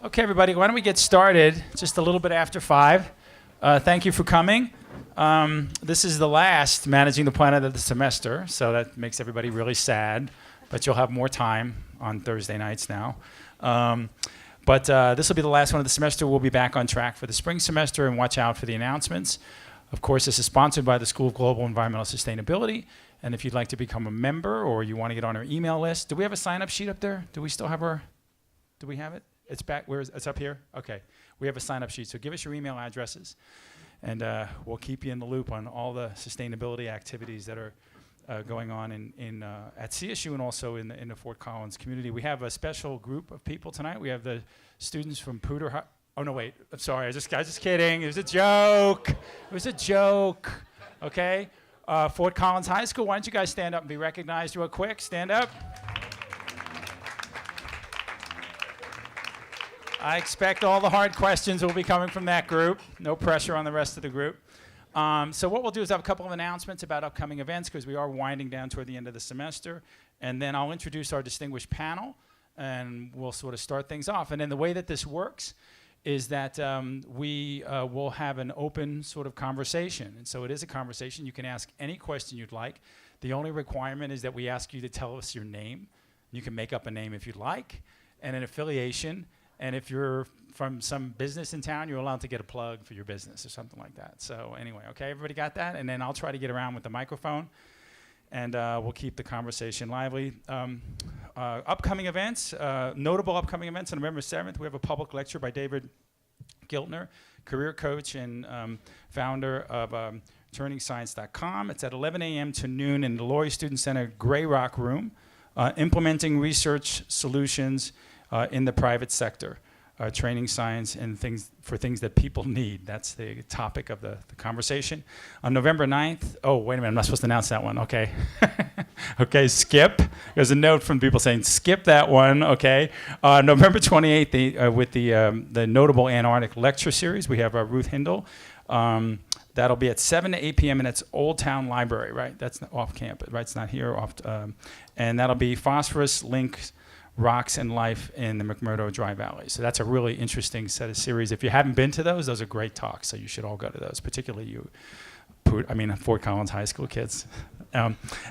Okay, everybody, why don't we get started just a little bit after 5. Thank you for coming. This is the last Managing the Planet of the semester, so that makes everybody really sad, but you'll have more time on Thursday nights now. But this will be the last one of the semester. We'll be back on track for the spring semester, and watch out for the announcements. Of course, this is sponsored by the School of Global Environmental Sustainability, and if you'd like to become a member or you want to get on our email list, do we have a sign-up sheet up there? Do we still have our, do we have it? It's back, where is, it's up here? Okay, we have a sign-up sheet, so give us your email addresses, and we'll keep you in the loop on all the sustainability activities that are going on at CSU and also in the Fort Collins community. We have a special group of people tonight. We have the students from Poudre High. Oh no, wait, I'm sorry, I was just kidding. It was a joke. It was a joke, okay? Fort Collins High School, why don't you guys stand up and be recognized real quick? Stand up. I expect all the hard questions will be coming from that group. No pressure on the rest of the group. So what we'll do is have a couple of announcements about upcoming events, because we are winding down toward the end of the semester. And then I'll introduce our distinguished panel, and we'll sort of start things off. And then the way that this works is that we will have an open sort of conversation. And so it is a conversation. You can ask any question you'd like. The only requirement is that we ask you to tell us your name. You can make up a name if you'd like, and an affiliation. And if you're from some business in town, you're allowed to get a plug for your business or something like that. So anyway, okay, everybody got that? And then I'll try to get around with the microphone, and we'll keep the conversation lively. Upcoming events, notable upcoming events. On November 7th, we have a public lecture by David Giltner, career coach and founder of turningscience.com. It's at 11 a.m. to noon in the Laurie Student Center Grey Rock Room, implementing research solutions in the private sector, training science and things that people need. That's the topic of the conversation. On November 9th, oh, wait a minute, I'm not supposed to announce that one, okay. Okay, skip. There's a note from people saying, skip that one, okay. November 28th, with the notable Antarctic lecture series, we have Ruth Hindle. That'll be at 7 to 8 p.m. and it's Old Town Library, right? That's off campus, right? It's not here. And that'll be Phosphorus, Links, Rocks and Life in the McMurdo Dry Valley. So that's a really interesting set of series. If you haven't been to those are great talks, so you should all go to those, particularly you, Fort Collins High School kids.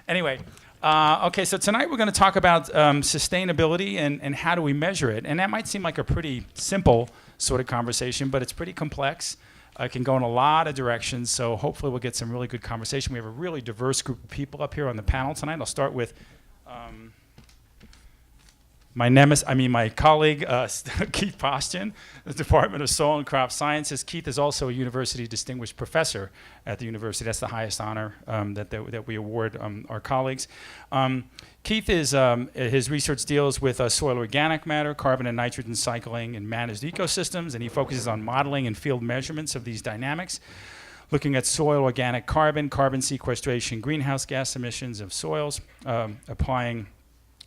Anyway, okay, so tonight we're going to talk about sustainability and how do we measure it. And that might seem like a pretty simple sort of conversation, but it's pretty complex. It can go in a lot of directions, so hopefully we'll get some really good conversation. We have a really diverse group of people up here on the panel tonight. I'll start with my colleague, Keith Postian, the Department of Soil and Crop Sciences. Keith is also a university distinguished professor at the university. That's the highest honor that we award our colleagues. Keith his research deals with soil organic matter, carbon and nitrogen cycling in managed ecosystems, and he focuses on modeling and field measurements of these dynamics, looking at soil organic carbon sequestration, greenhouse gas emissions of soils, applying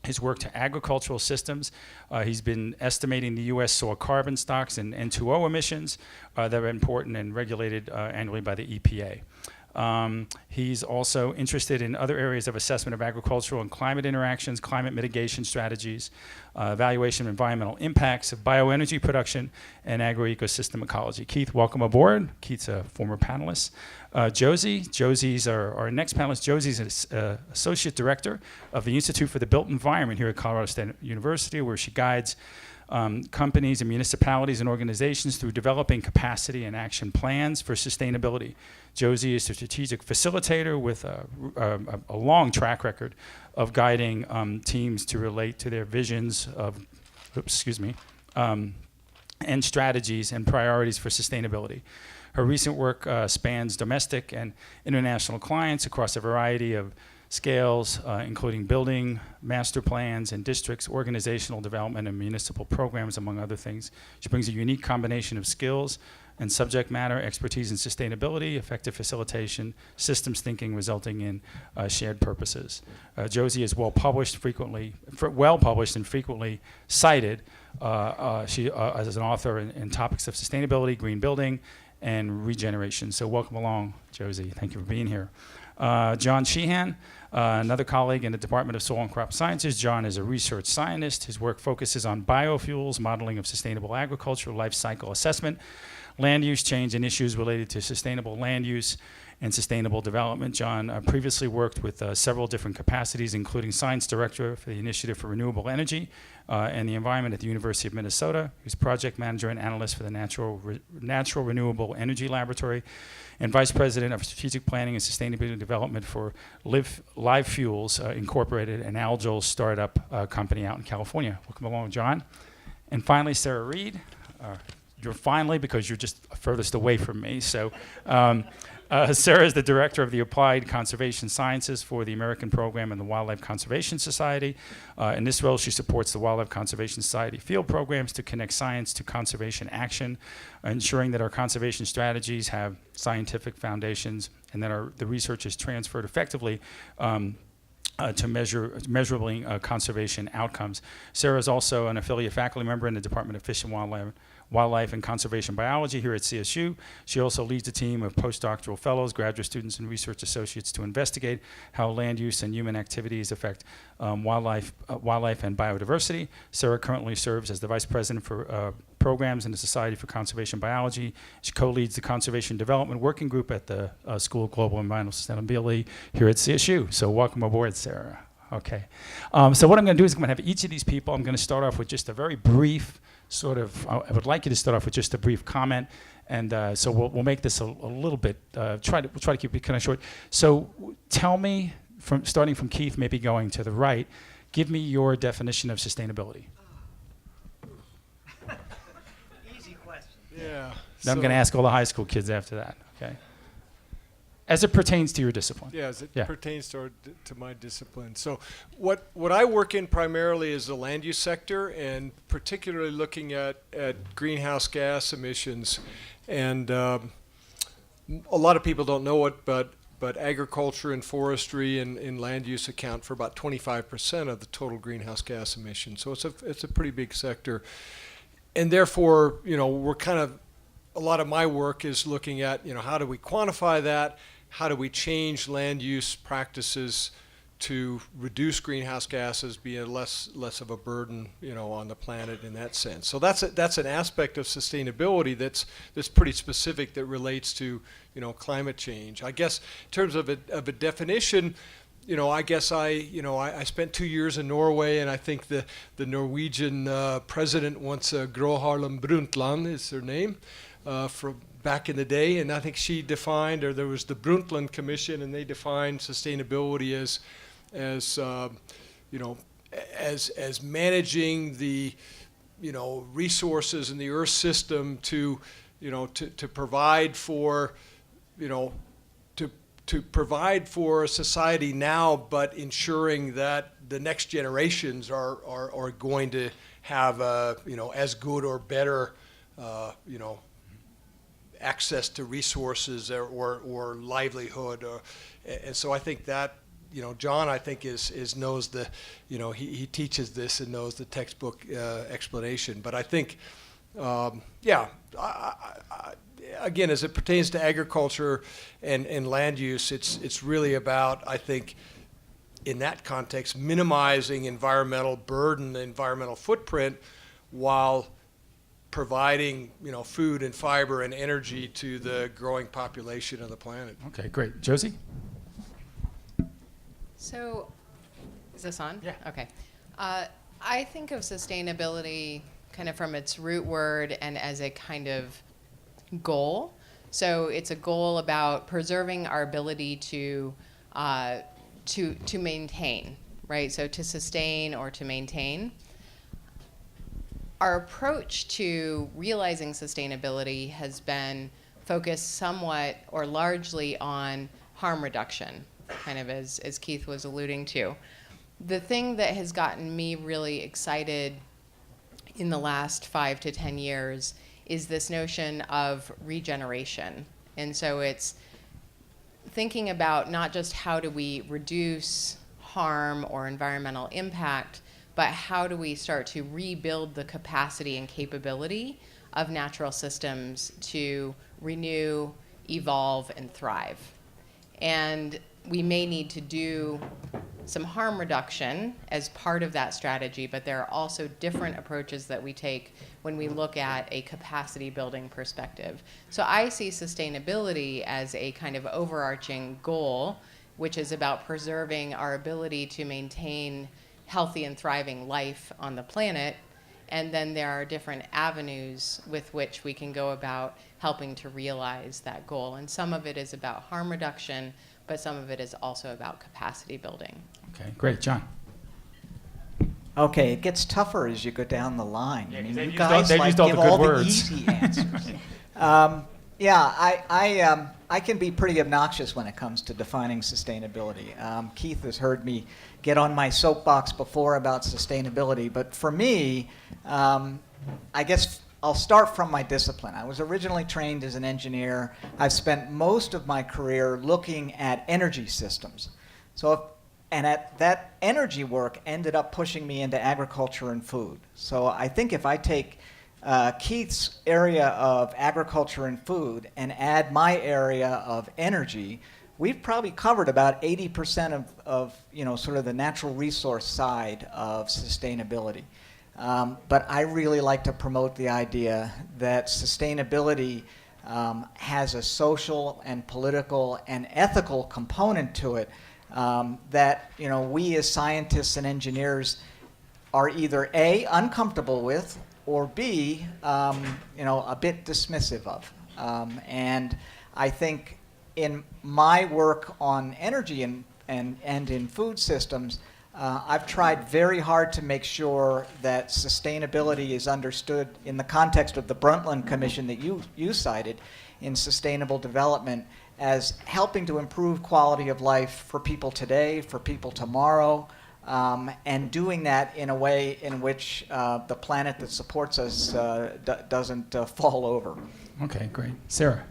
his work to agricultural systems. He's been estimating the U.S. soil carbon stocks and N2O emissions that are important and regulated annually by the EPA. He's also interested in other areas of assessment of agricultural and climate interactions, climate mitigation strategies, evaluation of environmental impacts of bioenergy production, and agroecosystem ecology. Keith, welcome aboard. Keith's a former panelist. Josie's our next panelist. Josie's an associate director of the Institute for the Built Environment here at Colorado State University, where she guides companies and municipalities and organizations through developing capacity and action plans for sustainability. Josie is a strategic facilitator with a long track record of guiding teams to relate to their visions of, and strategies and priorities for sustainability. Her recent work spans domestic and international clients across a variety of scales, including building, master plans, and districts, organizational development, and municipal programs, among other things. She brings a unique combination of skills and subject matter, expertise in sustainability, effective facilitation, systems thinking, resulting in shared purposes. Josie is well published and frequently cited she as an author in topics of sustainability, green building, and regeneration. So welcome along, Josie. Thank you for being here. John Sheehan, another colleague in the Department of Soil and Crop Sciences. John is a research scientist. His work focuses on biofuels, modeling of sustainable agriculture, life cycle assessment, land use change, and issues related to sustainable land use and sustainable development. John previously worked with several different capacities, including Science Director for the Initiative for Renewable Energy and the Environment at the University of Minnesota. He was Project Manager and Analyst for the Natural Renewable Energy Laboratory and Vice President of Strategic Planning and Sustainability Development for Live Fuels Incorporated, an algal startup company out in California. Welcome along, John. And finally, Sarah Reed. You're finally, because you're just furthest away from me. So Sarah is the Director of the Applied Conservation Sciences for the American Program and the Wildlife Conservation Society. In this role, she supports the Wildlife Conservation Society field programs to connect science to conservation action, ensuring that our conservation strategies have scientific foundations and that the research is transferred effectively to measurably conservation outcomes. Sarah is also an affiliate faculty member in the Department of Fish and Wildlife and Conservation Biology here at CSU. She also leads a team of postdoctoral fellows, graduate students, and research associates to investigate how land use and human activities affect wildlife and biodiversity. Sarah currently serves as the Vice President for Programs in the Society for Conservation Biology. She co-leads the Conservation Development Working Group at the School of Global Environmental Sustainability here at CSU. So welcome aboard, Sarah. Okay. So what I'm going to do is I'm going to have each of these people, I'm going to start off with just a very brief sort of, I would like you to start off with just a brief comment, and so we'll make this a little bit, we'll try to keep it kind of short. So tell me, starting from Keith, maybe going to the right, give me your definition of sustainability. Easy question. Yeah. Then I'm going to ask all the high school kids after that, okay? As it pertains to your discipline. Yeah, as it pertains to my discipline. So what I work in primarily is the land use sector, and particularly looking at greenhouse gas emissions. And a lot of people don't know it, but agriculture and forestry and land use account for about 25% of the total greenhouse gas emissions. So it's a pretty big sector. And therefore, we're kind of, a lot of my work is looking at, how do we quantify that? How do we change land use practices to reduce greenhouse gases, be less of a burden, on the planet in that sense? So that's an aspect of sustainability that's pretty specific, that relates to climate change. I guess in terms of a definition, I guess I spent 2 years in Norway, and I think the Norwegian president once, Gro Harlem Brundtland is her name, from back in the day, and I think she defined, or there was the Brundtland Commission, and they defined sustainability as managing the resources in the Earth system to provide for to provide for society now, but ensuring that the next generations are going to have as good or better access to resources or livelihood, and so I think that John, I think knows the he teaches this and knows the textbook explanation. But I think again, as it pertains to agriculture and land use, it's really about, I think, in that context, minimizing environmental burden, environmental footprint, while providing food and fiber and energy to the growing population of the planet. Okay, great. Josie? So, is this on? Yeah. Okay. I think of sustainability kind of from its root word and as a kind of goal. So it's a goal about preserving our ability to maintain, right? So to sustain or to maintain. Our approach to realizing sustainability has been focused somewhat or largely on harm reduction, kind of as Keith was alluding to. The thing that has gotten me really excited in the last 5 to 10 years is this notion of regeneration. And so it's thinking about not just how do we reduce harm or environmental impact, but how do we start to rebuild the capacity and capability of natural systems to renew, evolve, and thrive. And we may need to do some harm reduction as part of that strategy, but there are also different approaches that we take when we look at a capacity building perspective. So I see sustainability as a kind of overarching goal, which is about preserving our ability to maintain healthy and thriving life on the planet. And then there are different avenues with which we can go about helping to realize that goal. And some of it is about harm reduction, but some of it is also about capacity building. Okay, great. John? Okay, it gets tougher as you go down the line. Yeah, I 'cause mean, they've you used all- guys they've like used all the give good all the words. easy answers. I can be pretty obnoxious when it comes to defining sustainability. Keith has heard me get on my soapbox before about sustainability, but for me, I guess I'll start from my discipline. I was originally trained as an engineer. I've spent most of my career looking at energy systems. That energy work ended up pushing me into agriculture and food. So I think if I take Keith's area of agriculture and food and add my area of energy, we've probably covered about 80% of sort of the natural resource side of sustainability. But I really like to promote the idea that sustainability has a social and political and ethical component to it that we as scientists and engineers are either A, uncomfortable with, or B, a bit dismissive of. And I think in my work on energy and in food systems, I've tried very hard to make sure that sustainability is understood in the context of the Brundtland Commission that you cited in sustainable development as helping to improve quality of life for people today, for people tomorrow, and doing that in a way in which the planet that supports us doesn't fall over. Okay, great. Sarah?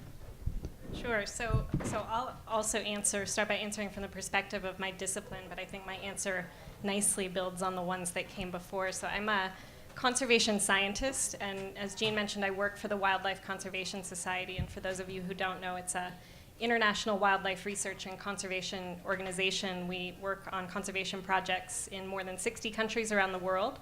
Sure. So I'll also start by answering from the perspective of my discipline, but I think my answer nicely builds on the ones that came before. So I'm a conservation scientist, and as Jean mentioned, I work for the Wildlife Conservation Society, and for those of you who don't know, it's a international wildlife research and conservation organization. We work on conservation projects in more than 60 countries around the world,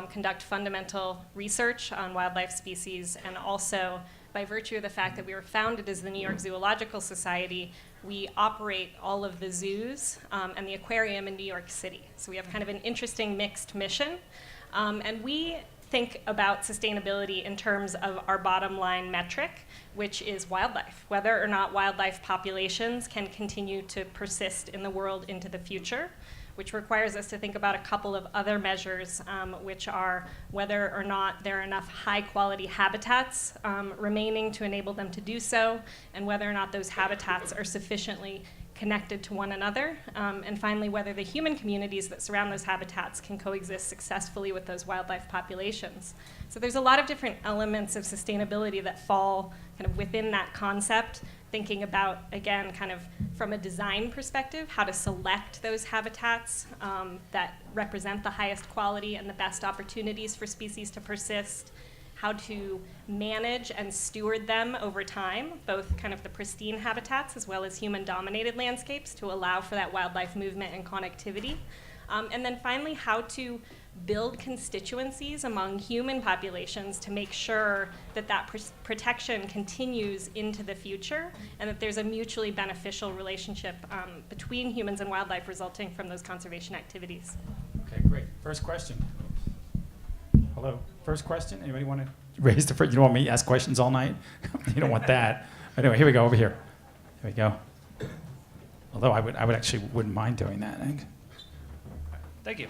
conduct fundamental research on wildlife species, and also, by virtue of the fact that we were founded as the New York Zoological Society, we operate all of the zoos and the aquarium in New York City. So we have kind of an interesting mixed mission. And we think about sustainability in terms of our bottom line metric, which is wildlife, whether or not wildlife populations can continue to persist in the world into the future, which requires us to think about a couple of other measures, which are whether or not there are enough high-quality habitats remaining to enable them to do so, and whether or not those habitats are sufficiently connected to one another, and finally, whether the human communities that surround those habitats can coexist successfully with those wildlife populations. So there's a lot of different elements of sustainability that fall kind of within that concept, thinking about, again, kind of from a design perspective, how to select those habitats that represent the highest quality and the best opportunities for species to persist, how to manage and steward them over time, both kind of the pristine habitats as well as human-dominated landscapes to allow for that wildlife movement and connectivity. And then finally, how to build constituencies among human populations to make sure that that protection continues into the future and that there's a mutually beneficial relationship between humans and wildlife resulting from those conservation activities. Okay, great. First question. Hello. First question. Anybody want to raise the first? You don't want me to ask questions all night? You don't want that. Anyway, here we go. Over here. Here we go. Although I would actually wouldn't mind doing that. I think. Thank you.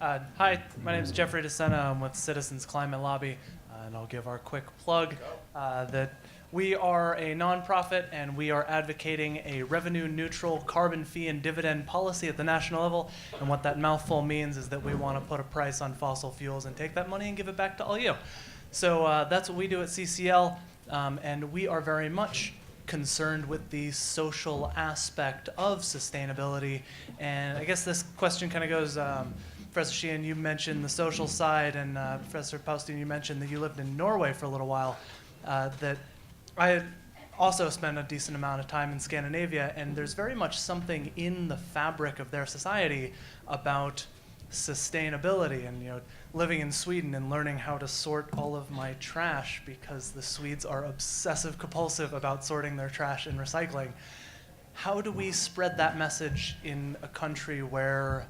Hi, my name is Jeffrey DeSena. I'm with Citizens Climate Lobby, and I'll give our quick plug that we are a nonprofit and we are advocating a revenue-neutral carbon fee and dividend policy at the national level. And what that mouthful means is that we want to put a price on fossil fuels and take that money and give it back to all you. So that's what we do at CCL, and we are very much concerned with the social aspect of sustainability. And I guess this question kind of goes, Professor Sheehan, you mentioned the social side, and Professor Paustin, you mentioned that you lived in Norway for a little while. That I also spend a decent amount of time in Scandinavia, and there's very much something in the fabric of their society about sustainability. And living in Sweden and learning how to sort all of my trash, because the Swedes are obsessive compulsive about sorting their trash and recycling. How do we spread that message in a country where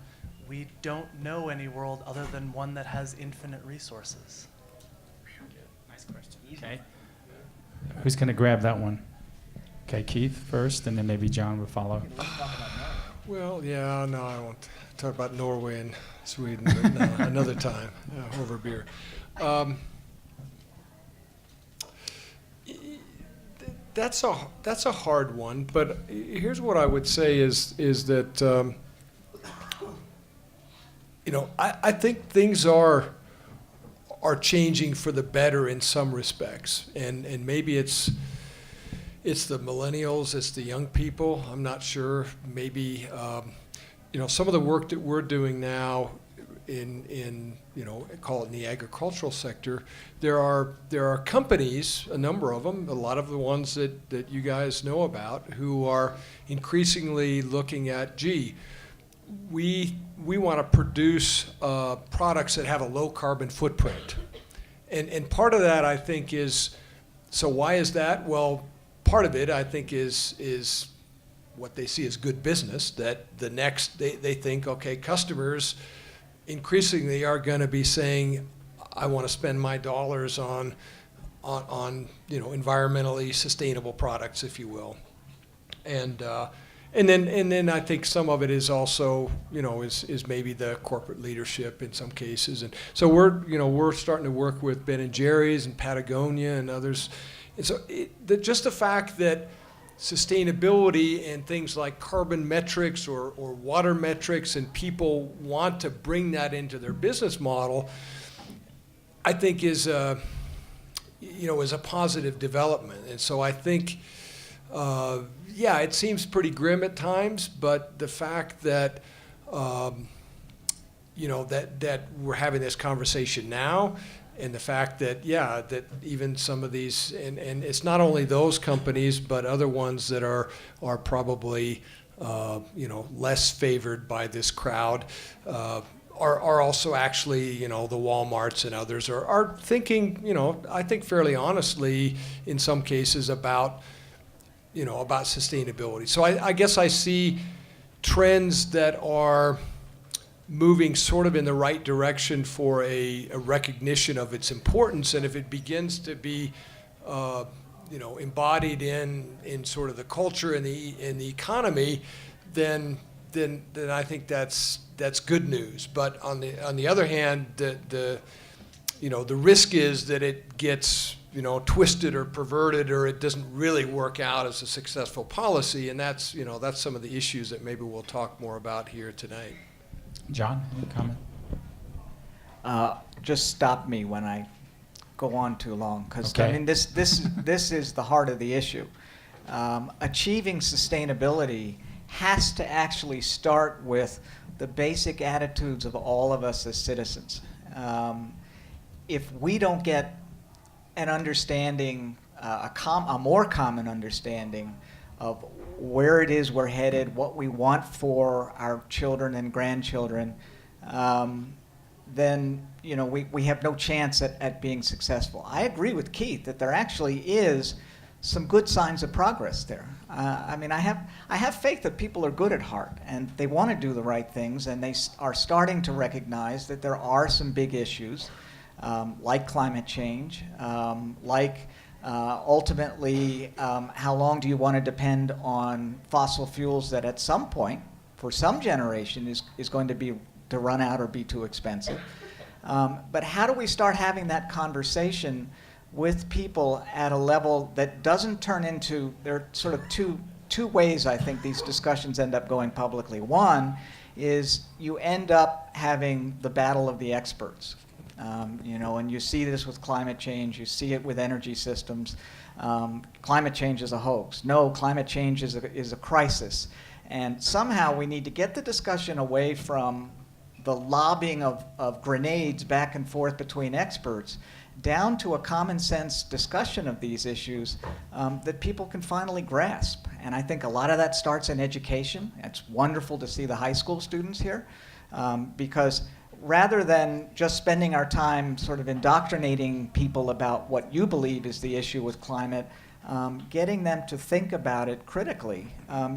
we don't know any world other than one that has infinite resources? Nice question. Okay. Who's going to grab that one? Okay, Keith first, and then maybe John will follow. Well, yeah, no, I won't talk about Norway and Sweden, but no, another time over beer. That's a hard one, but here's what I would say is that I think things are changing for the better in some respects, and maybe it's the millennials, it's the young people. I'm not sure. Maybe some of the work that we're doing now in call it in the agricultural sector, there are companies, a number of them, a lot of the ones that you guys know about, who are increasingly looking at, we want to produce products that have a low carbon footprint. And part of that, I think, is, so why is that? Well, part of it, I think, is what they see as good business, that they think, okay, customers increasingly are going to be saying, I want to spend my dollars on environmentally sustainable products, if you will. And then I think some of it is also, is maybe the corporate leadership in some cases. And so we're starting to work with Ben & Jerry's and Patagonia and others. And so just the fact that sustainability and things like carbon metrics or water metrics, and people want to bring that into their business model, I think is a positive development. And so I think, it seems pretty grim at times, but the fact that, that we're having this conversation now, and the fact that, that even some of these, and it's not only those companies, but other ones that are probably, less favored by this crowd, are also actually, the Walmarts and others are thinking, I think fairly honestly in some cases about sustainability. So I guess I see trends that are moving sort of in the right direction for a recognition of its importance, and if it begins to be embodied in sort of the culture and the economy, then I think that's good news. But on the other hand, the risk is that it gets twisted or perverted, or it doesn't really work out as a successful policy, and that's some of the issues that maybe we'll talk more about here tonight. John, any comment? Just stop me when I go on too long, because Okay. I mean this is the heart of the issue. Achieving sustainability has to actually start with the basic attitudes of all of us as citizens. If we don't get an understanding, a more common understanding of where it is we're headed, what we want for our children and grandchildren, then we have no chance at being successful. I agree with Keith that there actually is some good signs of progress there. I have faith that people are good at heart and they want to do the right things, and they are starting to recognize that there are some big issues like climate change, ultimately, how long do you want to depend on fossil fuels that at some point, for some generation, is going to run out or be too expensive? But how do we start having that conversation with people at a level that doesn't turn into, there are sort of two ways I think these discussions end up going publicly. One is you end up having the battle of the experts. And you see this with climate change, you see it with energy systems. Climate change is a hoax. No, climate change is a crisis. And somehow we need to get the discussion away from the lobbing of grenades back and forth between experts down to a common sense discussion of these issues that people can finally grasp. And I think a lot of that starts in education. It's wonderful to see the high school students here because rather than just spending our time sort of indoctrinating people about what you believe is the issue with climate, getting them to think about it critically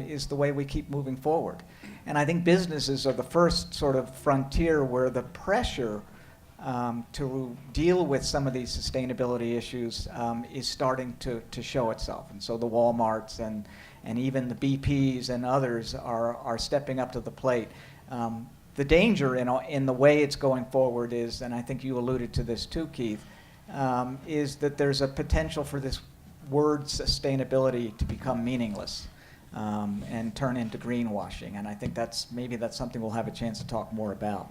is the way we keep moving forward. And I think businesses are the first sort of frontier where the pressure to deal with some of these sustainability issues is starting to show itself. And so the Walmarts and even the BPs and others are stepping up to the plate. The danger in the way it's going forward is, and I think you alluded to this too, Keith, is that there's a potential for this word sustainability to become meaningless and turn into greenwashing. And I think maybe that's something we'll have a chance to talk more about.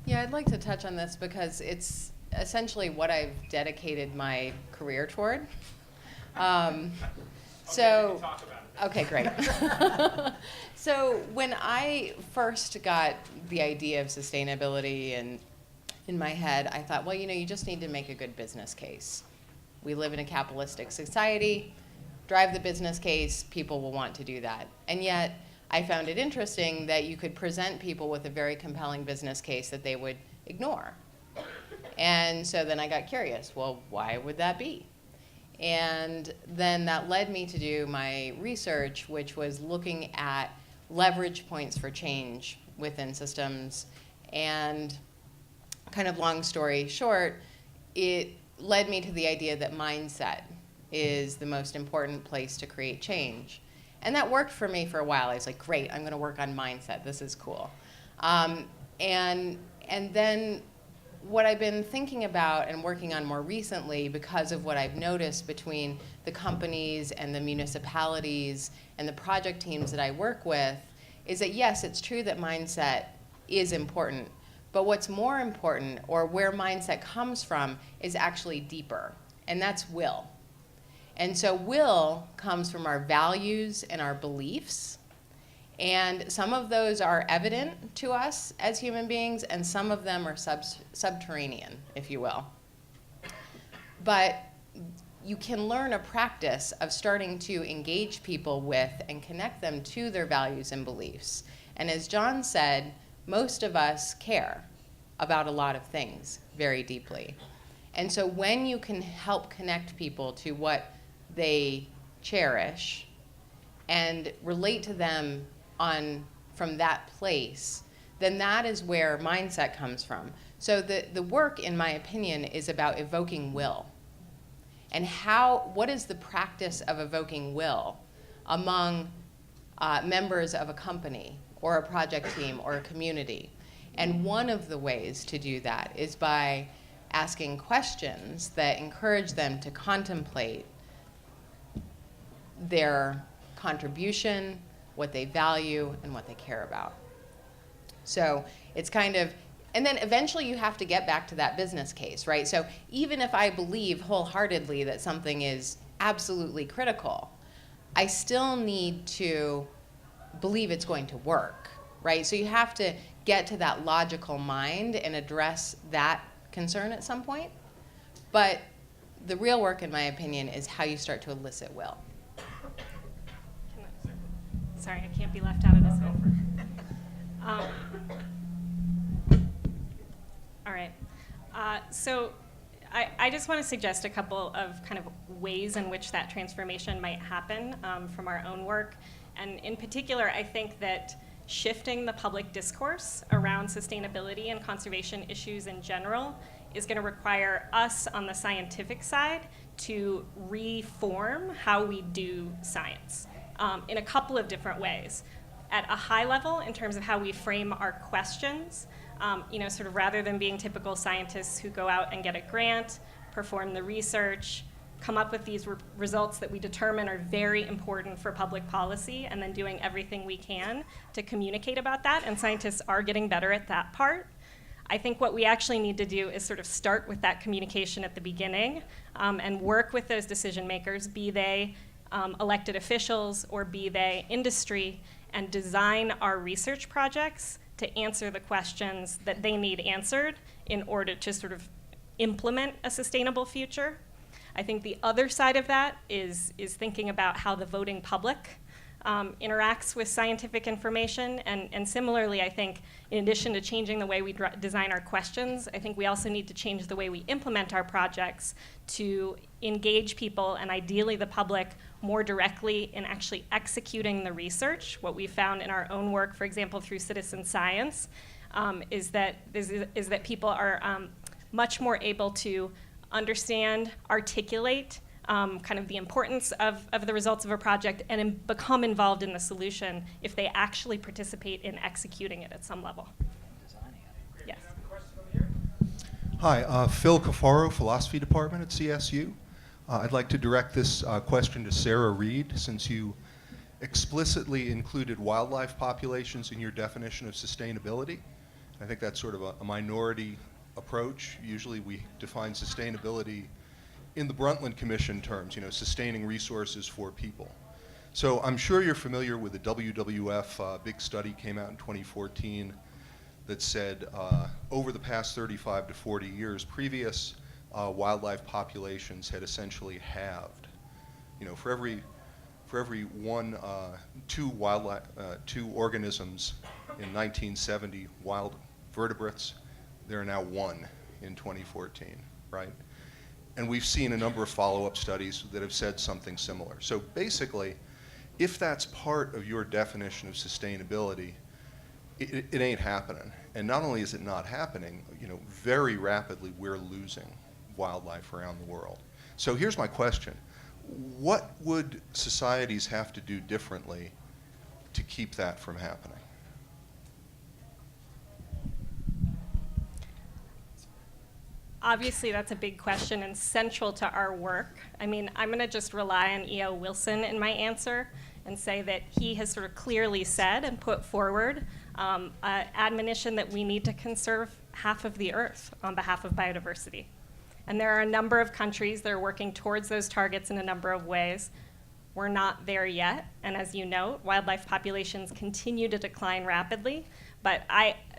Yeah, I'd like to touch on this because it's essentially what I've dedicated my career toward. Okay, great. So when I first got the idea of sustainability in my head, I thought, well, you just need to make a good business case. We live in a capitalistic society. Drive the business case, people will want to do that. And yet, I found it interesting that you could present people with a very compelling business case that they would ignore. And so then I got curious, well, why would that be? And then that led me to do my research, which was looking at leverage points for change within systems. And kind of long story short, it led me to the idea that mindset is the most important place to create change. And that worked for me for a while. I was like, great, I'm going to work on mindset. This is cool. And then what I've been thinking about and working on more recently, because of what I've noticed between the companies and the municipalities and the project teams that I work with, is that yes, it's true that mindset is important, but what's more important, or where mindset comes from, is actually deeper, and that's will. And so will comes from our values and our beliefs, and some of those are evident to us as human beings, and some of them are subterranean, if you will. But you can learn a practice of starting to engage people with and connect them to their values and beliefs. And as John said, most of us care about a lot of things very deeply. And so when you can help connect people to what they cherish and relate to them from that place, then that is where mindset comes from. So the work, in my opinion, is about evoking will. And what is the practice of evoking will among members of a company or a project team or a community? And one of the ways to do that is by asking questions that encourage them to contemplate their contribution, what they value, and what they care about. So it's kind of, and then eventually you have to get back to that business case, right? So even if I believe wholeheartedly that something is absolutely critical, I still need to believe it's going to work, right? So you have to get to that logical mind and address that concern at some point. But the real work, in my opinion, is how you start to elicit will. Sorry, I can't be left out of this one. All right. So I just want to suggest a couple of kind of ways in which that transformation might happen from our own work. And in particular, I think that shifting the public discourse around sustainability and conservation issues in general is going to require us on the scientific side to reform how we do science in a couple of different ways. At a high level, in terms of how we frame our questions, sort of rather than being typical scientists who go out and get a grant, perform the research, come up with these results that we determine are very important for public policy, and then doing everything we can to communicate about that, and scientists are getting better at that part. I think what we actually need to do is sort of start with that communication at the beginning and work with those decision makers, be they elected officials or be they industry, and design our research projects to answer the questions that they need answered in order to sort of implement a sustainable future. I think the other side of that is thinking about how the voting public interacts with scientific information. And similarly, I think in addition to changing the way we design our questions, I think we also need to change the way we implement our projects to engage people and ideally the public more directly in actually executing the research. What we found in our own work, for example, through citizen science, is that people are much more able to understand, articulate kind of the importance of the results of a project and become involved in the solution if they actually participate in executing it at some level. Yes. Hi, Phil Cafaro, Philosophy Department at CSU. I'd like to direct this question to Sarah Reed, since you explicitly included wildlife populations in your definition of sustainability. I think that's sort of a minority approach. Usually we define sustainability in the Brundtland Commission terms, sustaining resources for people. So I'm sure you're familiar with the WWF big study came out in 2014 that said over the past 35 to 40 years, previous wildlife populations had essentially halved. For every two organisms in 1970 wild vertebrates, there are now one in 2014, right? And we've seen a number of follow-up studies that have said something similar. So basically, if that's part of your definition of sustainability, it ain't happening. And not only is it not happening, very rapidly we're losing wildlife around the world. So here's my question. What would societies have to do differently to keep that from happening? Obviously, that's a big question and central to our work. I mean, I'm going to just rely on E.O. Wilson in my answer and say that he has sort of clearly said and put forward an admonition that we need to conserve half of the Earth on behalf of biodiversity. And there are a number of countries that are working towards those targets in a number of ways. We're not there yet, and as you know, wildlife populations continue to decline rapidly. But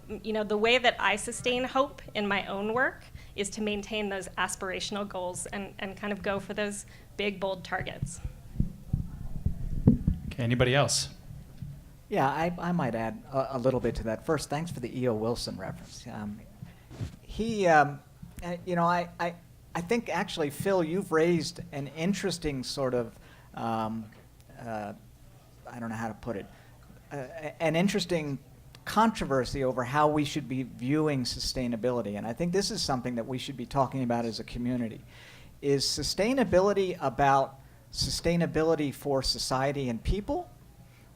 the way that I sustain hope in my own work is to maintain those aspirational goals and kind of go for those big, bold targets. Okay, anybody else? Yeah, I might add a little bit to that. First, thanks for the E.O. Wilson reference. I think actually, Phil, you've raised an interesting sort of, I don't know how to put it, an interesting controversy over how we should be viewing sustainability. And I think this is something that we should be talking about as a community. Is sustainability about sustainability for society and people?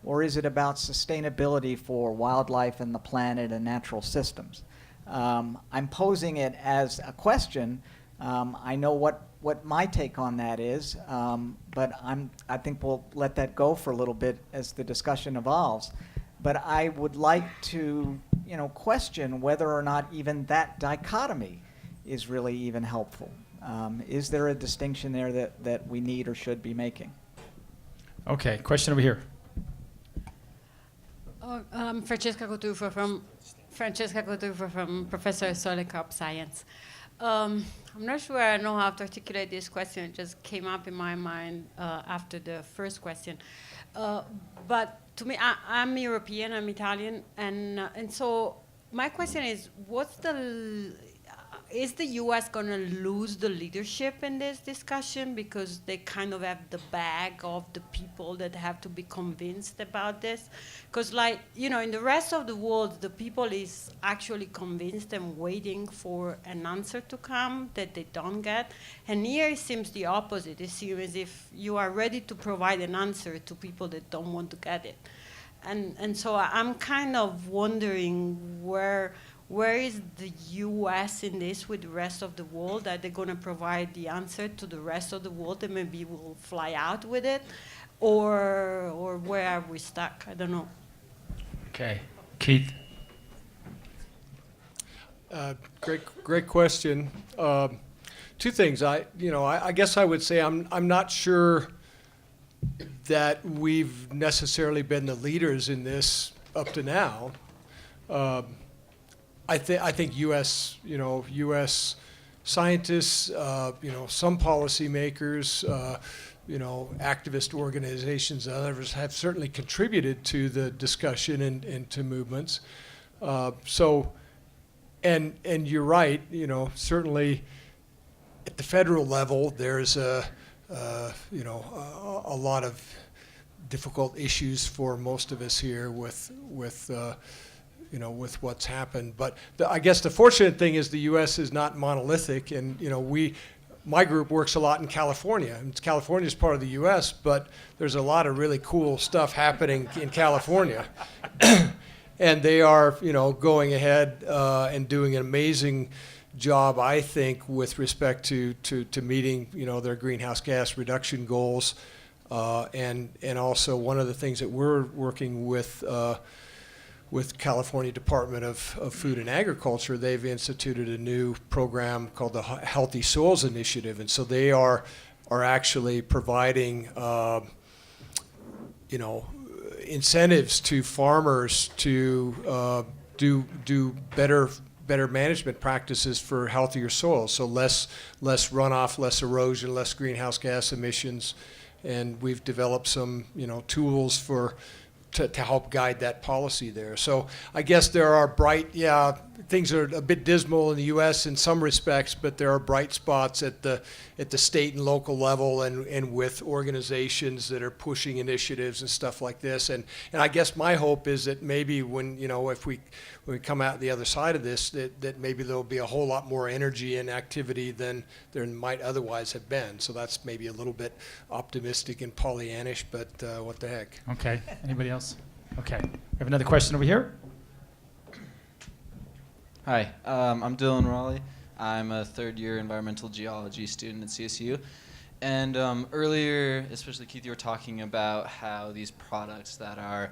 Or is it about sustainability for wildlife and the planet and natural systems? I'm posing it as a question. I know what my take on that is, but I think we'll let that go for a little bit as the discussion evolves. But I would like to, question whether or not even that dichotomy is really even helpful. Is there a distinction there that we need or should be making? Okay, question over here. I'm Francesca Cotufo from Professor Solikop Science. I'm not sure I know how to articulate this question. It just came up in my mind after the first question. But to me, I'm European, I'm Italian, and so my question is, is the U.S. going to lose the leadership in this discussion because they kind of have the bag of the people that have to be convinced about this? Because in the rest of the world, the people is actually convinced and waiting for an answer to come that they don't get. And here it seems the opposite. It seems as if you are ready to provide an answer to people that don't want to get it. And so I'm kind of wondering where is the U.S. in this with the rest of the world? Are they going to provide the answer to the rest of the world and maybe we'll fly out with it? Or where are we stuck? I don't know. Okay, Keith. Great question. Two things. I guess I would say I'm not sure that we've necessarily been the leaders in this up to now. I think U.S. scientists, some policymakers, activist organizations and others have certainly contributed to the discussion and to movements. And you're right, certainly at the federal level, there's a lot of difficult issues for most of us here with what's happened. But I guess the fortunate thing is the U.S. is not monolithic, and my group works a lot in California. And California's part of the U.S., but there's a lot of really cool stuff happening in California. And they are, going ahead and doing an amazing job, I think, with respect to meeting, their greenhouse gas reduction goals. And also one of the things that we're working with California Department of Food and Agriculture, they've instituted a new program called the Healthy Soils Initiative. And so they are actually providing, incentives to farmers to do better management practices for healthier soils. So less runoff, less erosion, less greenhouse gas emissions, and we've developed some tools to help guide that policy there. So I guess there are things are a bit dismal in the U.S. in some respects, but there are bright spots at the state and local level and with organizations that are pushing initiatives and stuff like this. And I guess my hope is that maybe when we come out the other side of this, that maybe there'll be a whole lot more energy and activity than there might otherwise have been. So that's maybe a little bit optimistic and Pollyannish, but what the heck. Okay. Anybody else? Okay. We have another question over here. Hi, I'm Dylan Rowley. I'm a third-year environmental geology student at CSU. And earlier, especially Keith, you were talking about how these products that are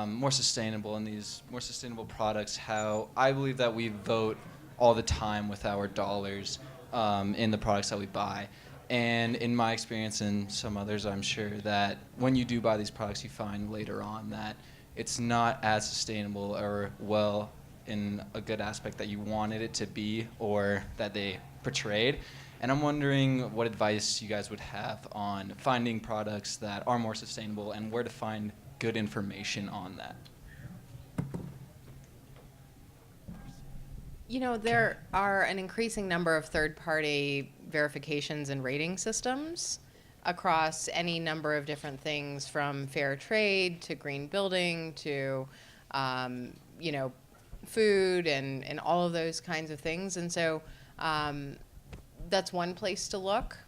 more sustainable, and these more sustainable products, how I believe that we vote all the time with our dollars in the products that we buy. And in my experience and some others, I'm sure that when you do buy these products, you find later on that it's not as sustainable or well in a good aspect that you wanted it to be or that they portrayed. And I'm wondering what advice you guys would have on finding products that are more sustainable and where to find good information on that. There are an increasing number of third-party verifications and rating systems across any number of different things, from fair trade to green building to, food and all of those kinds of things. And so that's one place to look,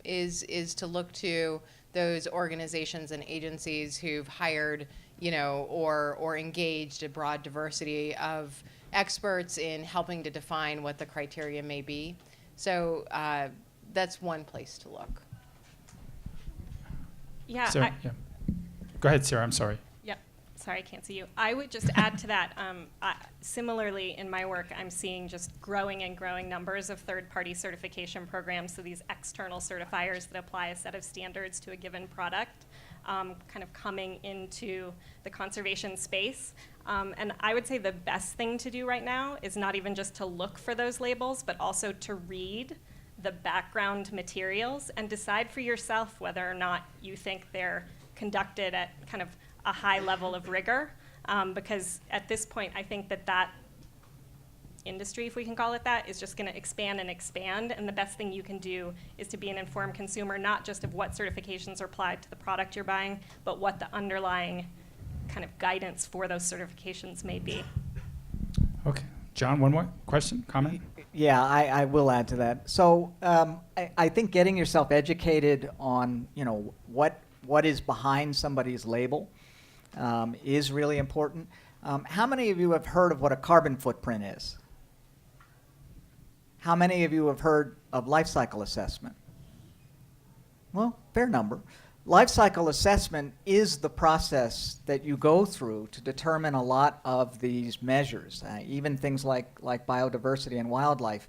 is to look to those organizations and agencies who've hired, or engaged a broad diversity of experts in helping to define what the criteria may be. So that's one place to look. Yeah. Sarah, Go ahead, Sarah. I'm sorry. Sorry, I can't see you. I would just add to that, similarly in my work, I'm seeing just growing and growing numbers of third-party certification programs, so these external certifiers that apply a set of standards to a given product, kind of coming into the conservation space. And I would say the best thing to do right now is not even just to look for those labels, but also to read the background materials and decide for yourself whether or not you think they're conducted at kind of a high level of rigor, because at this point I think that industry, if we can call it that, is just going to expand and expand, and the best thing you can do is to be an informed consumer, not just of what certifications are applied to the product you're buying, but what the underlying kind of guidance for those certifications may be. Okay. John, one more question, comment? Yeah, I will add to that. So I think getting yourself educated on, what is behind somebody's label is really important. How many of you have heard of what a carbon footprint is? How many of you have heard of life cycle assessment? Well, fair number. Life cycle assessment is the process that you go through to determine a lot of these measures. Even things like biodiversity and wildlife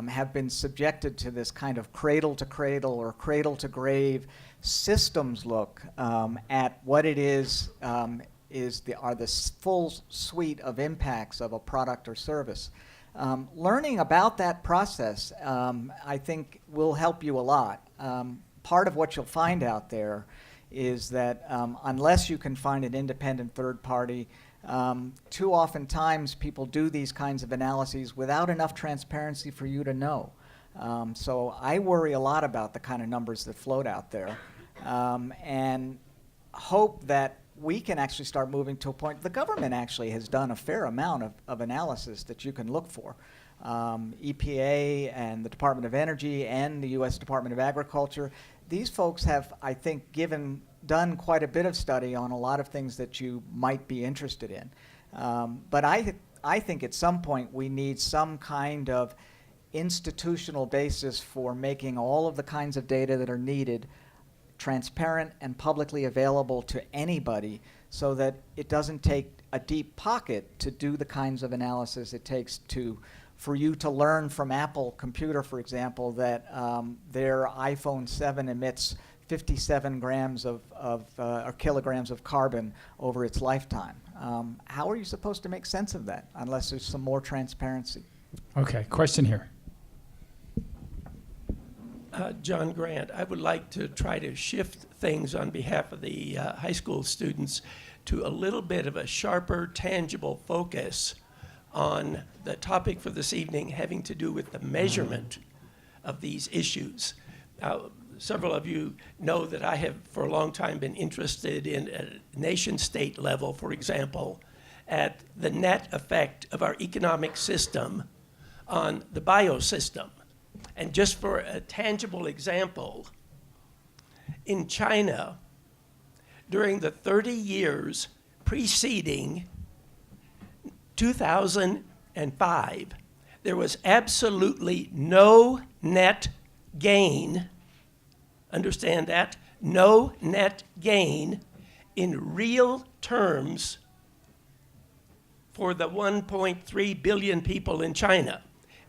have been subjected to this kind of cradle to cradle or cradle to grave systems look at what it is are the full suite of impacts of a product or service. Learning about that process, I think, will help you a lot. Part of what you'll find out there is that unless you can find an independent third party, too often times people do these kinds of analyses without enough transparency for you to know. So I worry a lot about the kind of numbers that float out there, and hope that we can actually start moving to a point. The government actually has done a fair amount of analysis that you can look for. EPA and the Department of Energy and the U.S. Department of Agriculture, these folks have, I think, done quite a bit of study on a lot of things that you might be interested in. But I think at some point we need some kind of institutional basis for making all of the kinds of data that are needed transparent and publicly available to anybody, so that it doesn't take a deep pocket to do the kinds of analysis it takes for you to learn from Apple Computer, for example, that their iPhone 7 emits 57 grams or kilograms of carbon over its lifetime. How are you supposed to make sense of that unless there's some more transparency? Okay, question here. John Grant, I would like to try to shift things on behalf of the high school students to a little bit of a sharper, tangible focus on the topic for this evening having to do with the measurement of these issues. Now, several of you know that I have for a long time been interested in a nation-state level, for example, at the net effect of our economic system on the biosystem. And just for a tangible example, in China, during the 30 years preceding 2005, there was absolutely no net gain, understand that, no net gain in real terms for the 1.3 billion people in China.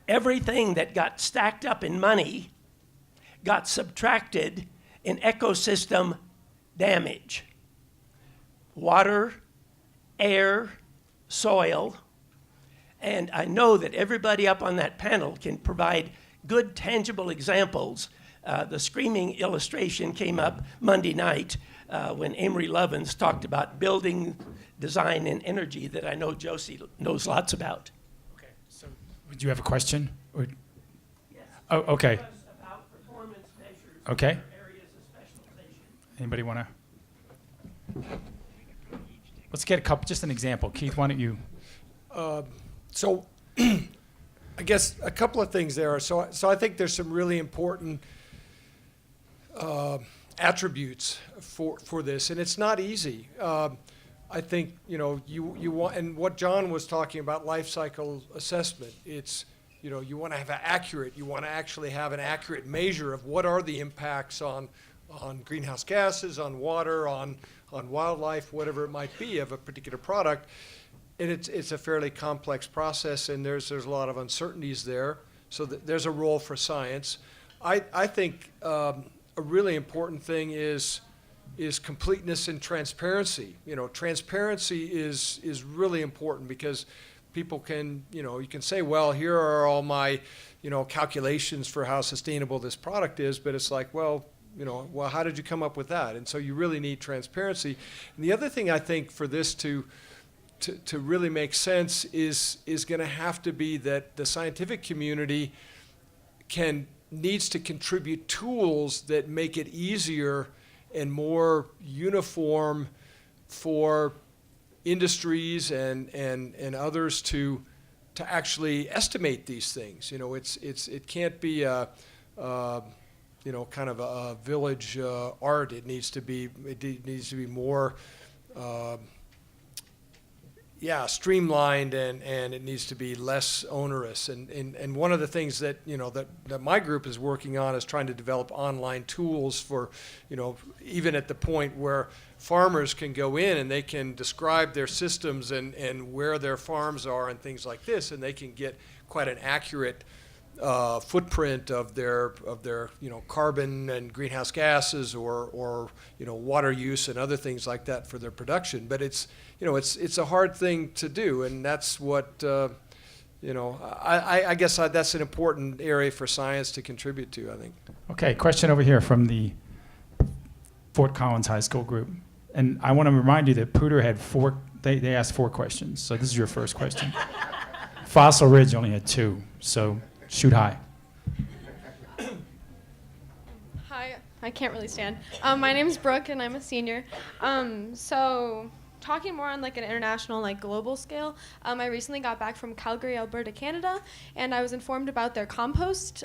Everything that got stacked up in money got subtracted in ecosystem damage. Water, air, soil, and I know that everybody up on that panel can provide good, tangible examples. The screaming illustration came up Monday night when Amory Lovins talked about building design and energy that I know Josie knows lots about. Okay, so would you have a question? Or? Yes. Oh, okay. It was about performance measures Okay. in areas of specialization. Anybody want to? Let's get a couple, just an example. Keith, why don't you? So I guess a couple of things there. So I think there's some really important attributes for this, and it's not easy. I think, you want, and what John was talking about, life cycle assessment, it's, you want to have you want to actually have an accurate measure of what are the impacts on greenhouse gases, on water, on wildlife, whatever it might be of a particular product. And it's a fairly complex process, and there's a lot of uncertainties there. So there's a role for science. I think a really important thing is completeness and transparency. Transparency is really important, because people can, you can say, well, here are all my, calculations for how sustainable this product is, but it's like, well, how did you come up with that? And so you really need transparency. And the other thing I think for this to really make sense is going to have to be that the scientific community needs to contribute tools that make it easier and more uniform for industries and others to actually estimate these things. It can't be a kind of a village art. It needs to be more streamlined, and it needs to be less onerous. And one of the things that that my group is working on is trying to develop online tools for, even at the point where farmers can go in and they can describe their systems and where their farms are and things like this, and they can get quite an accurate footprint of their carbon and greenhouse gases or water use and other things like that for their production. But it's a hard thing to do, and that's what I guess that's an important area for science to contribute to, I think. Okay, question over here from the Fort Collins High School group. And I want to remind you that Pooter had they asked 4 questions, so this is your first question. Fossil Ridge only had 2, so shoot high. Hi, I can't really stand. My name's Brooke, and I'm a senior. So talking more on like an international, like global scale, I recently got back from Calgary, Alberta, Canada, and I was informed about their compost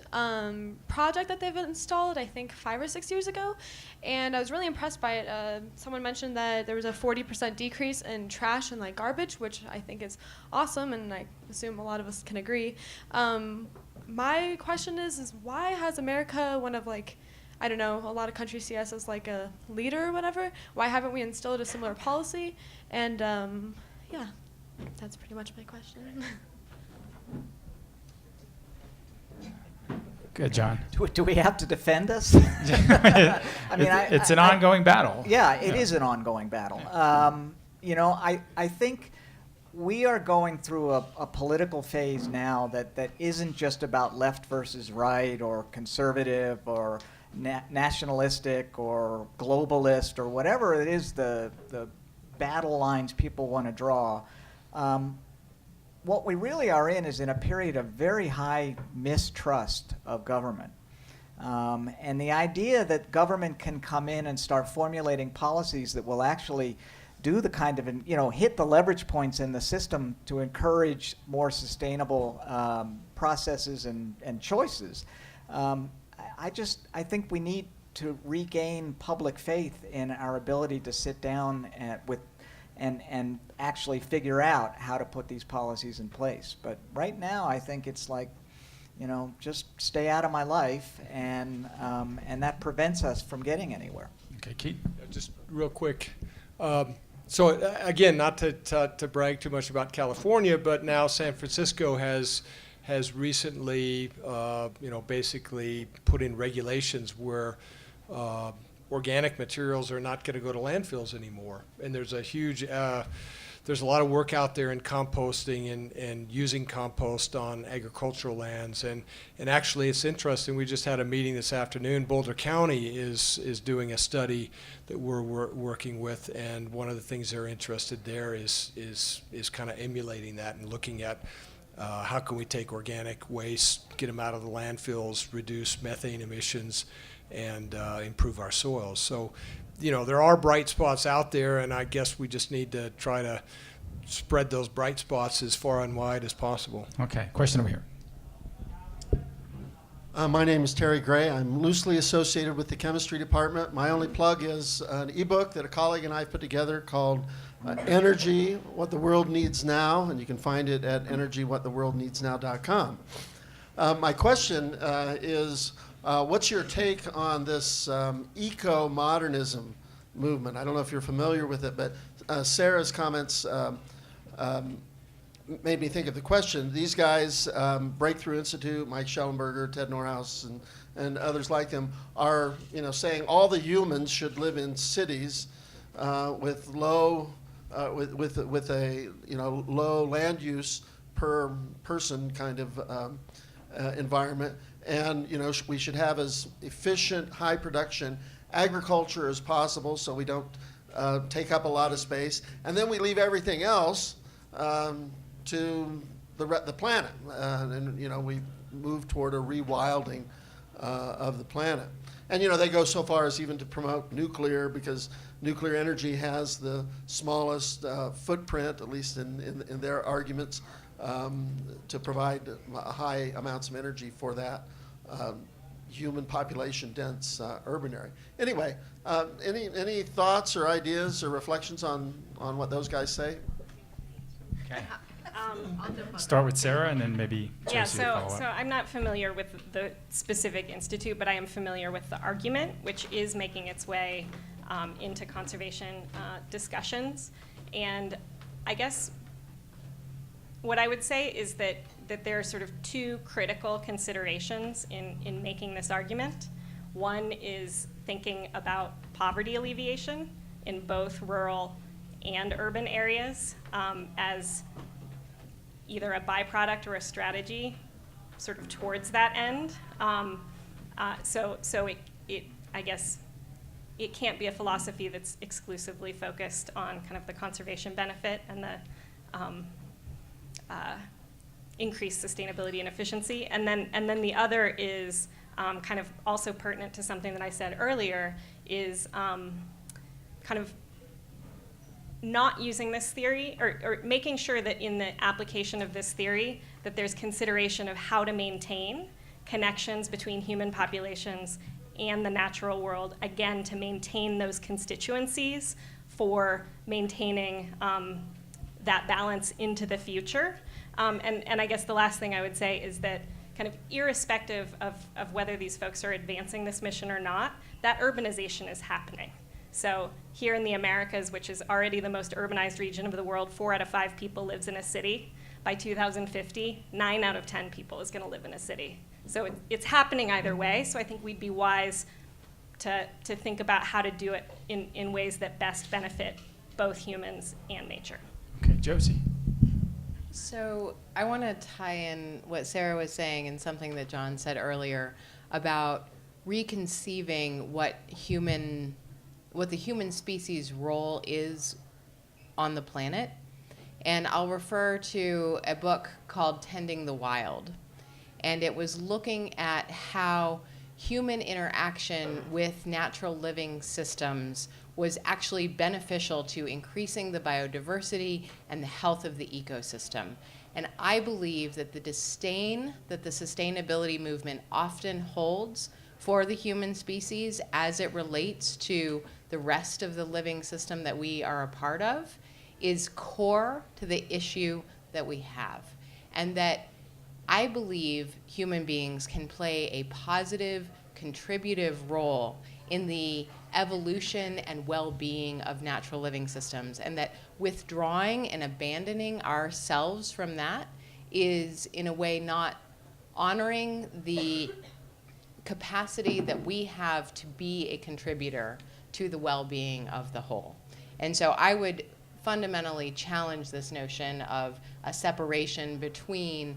project that they've installed, I think 5 or 6 years ago, and I was really impressed by it. Someone mentioned that there was a 40% decrease in trash and like garbage, which I think is awesome, and I assume a lot of us can agree. My question is why has America, one of like, I don't know, a lot of countries see us as like a leader or whatever. Why haven't we instilled a similar policy? And yeah, that's pretty much my question. Good, John. Do we have to defend us? I mean, it's an ongoing battle. Yeah, it is an ongoing battle. I think we are going through a political phase now that isn't just about left versus right or conservative or nationalistic or globalist or whatever it is the battle lines people want to draw. What we really are in is in a period of very high mistrust of government. And the idea that government can come in and start formulating policies that will actually do the kind of, hit the leverage points in the system to encourage more sustainable processes and choices. I think we need to regain public faith in our ability to sit down and actually figure out how to put these policies in place. But right now, I think it's like, just stay out of my life, and that prevents us from getting anywhere. Okay, Keith. Just real quick. So again, not to brag too much about California, but now San Francisco has recently, basically put in regulations where organic materials are not going to go to landfills anymore. And there's a lot of work out there in composting and using compost on agricultural lands. And actually, it's interesting. We just had a meeting this afternoon. Boulder County is doing a study that we're working with, and one of the things they're interested there is kind of emulating that and looking at how can we take organic waste, get them out of the landfills, reduce methane emissions, and improve our soils. So, there are bright spots out there, and I guess we just need to try to spread those bright spots as far and wide as possible. Okay, question over here. My name is Terry Gray. I'm loosely associated with the chemistry department. My only plug is an ebook that a colleague and I put together called Energy, What the World Needs Now, and you can find it at energywhattheworldneedsnow.com. My question is, what's your take on this eco-modernism movement? I don't know if you're familiar with it, but Sarah's comments made me think of the question. These guys, Breakthrough Institute, Mike Schellenberger, Ted Norhaus, and others like them, are saying all the humans should live in cities with low, with a low land use per person kind of environment, and we should have as efficient, high production agriculture as possible, so we don't take up a lot of space, and then we leave everything else to the planet, and we move toward a rewilding of the planet. And they go so far as even to promote nuclear, because nuclear energy has the smallest footprint, at least in their arguments, to provide high amounts of energy for that human population dense urban area. Anyway, any thoughts or ideas or reflections on what those guys say? Okay. Start with Sarah, and then maybe Josie Yeah, will follow so up. I'm not familiar with the specific institute, but I am familiar with the argument, which is making its way into conservation discussions. And I guess what I would say is that that there are sort of two critical considerations in making this argument. One is thinking about poverty alleviation in both rural and urban areas as either a byproduct or a strategy sort of towards that end. So I guess it can't be a philosophy that's exclusively focused on kind of the conservation benefit and the increased sustainability and efficiency. And then the other is kind of also pertinent to something that I said earlier, is kind of not using this theory, or making sure that in the application of this theory that there's consideration of how to maintain connections between human populations and the natural world, again, to maintain those constituencies for maintaining that balance into the future. And I guess the last thing I would say is that kind of irrespective of whether these folks are advancing this mission or not, that urbanization is happening. So here in the Americas, which is already the most urbanized region of the world, 4 out of 5 people lives in a city. By 2050, 9 out of 10 people is going to live in a city. So it's happening either way. So I think we'd be wise to think about how to do it in ways that best benefit both humans and nature. Okay, Josie. So I want to tie in what Sarah was saying and something that John said earlier about reconceiving what the human species' role is on the planet. And I'll refer to a book called Tending the Wild. And it was looking at how human interaction with natural living systems was actually beneficial to increasing the biodiversity and the health of the ecosystem. And I believe that the disdain that the sustainability movement often holds for the human species as it relates to the rest of the living system that we are a part of is core to the issue that we have. And that I believe human beings can play a positive, contributive role in the evolution and well-being of natural living systems, and that withdrawing and abandoning ourselves from that is, in a way, not honoring the capacity that we have to be a contributor to the well-being of the whole. And so I would fundamentally challenge this notion of a separation between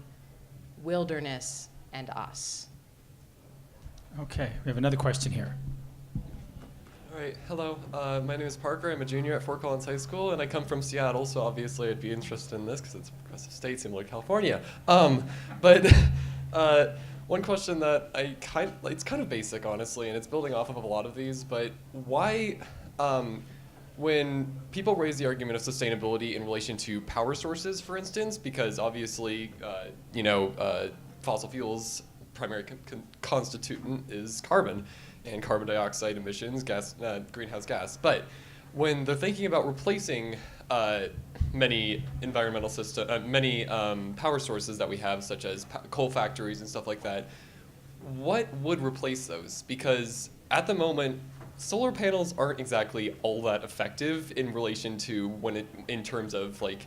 wilderness and us. Okay, we have another question here. All right, hello. My name is Parker. I'm a junior at Fort Collins High School, and I come from Seattle, so obviously I'd be interested in this because it's a progressive state similar to California. But one question that it's kind of basic, honestly, and it's building off of a lot of these, but why, when people raise the argument of sustainability in relation to power sources, for instance, because obviously, fossil fuels' primary constituent is carbon, and carbon dioxide emissions, greenhouse gas. But when they're thinking about replacing many environmental many power sources that we have, such as coal factories and stuff like that, what would replace those? Because at the moment, solar panels aren't exactly all that effective in relation to in terms of like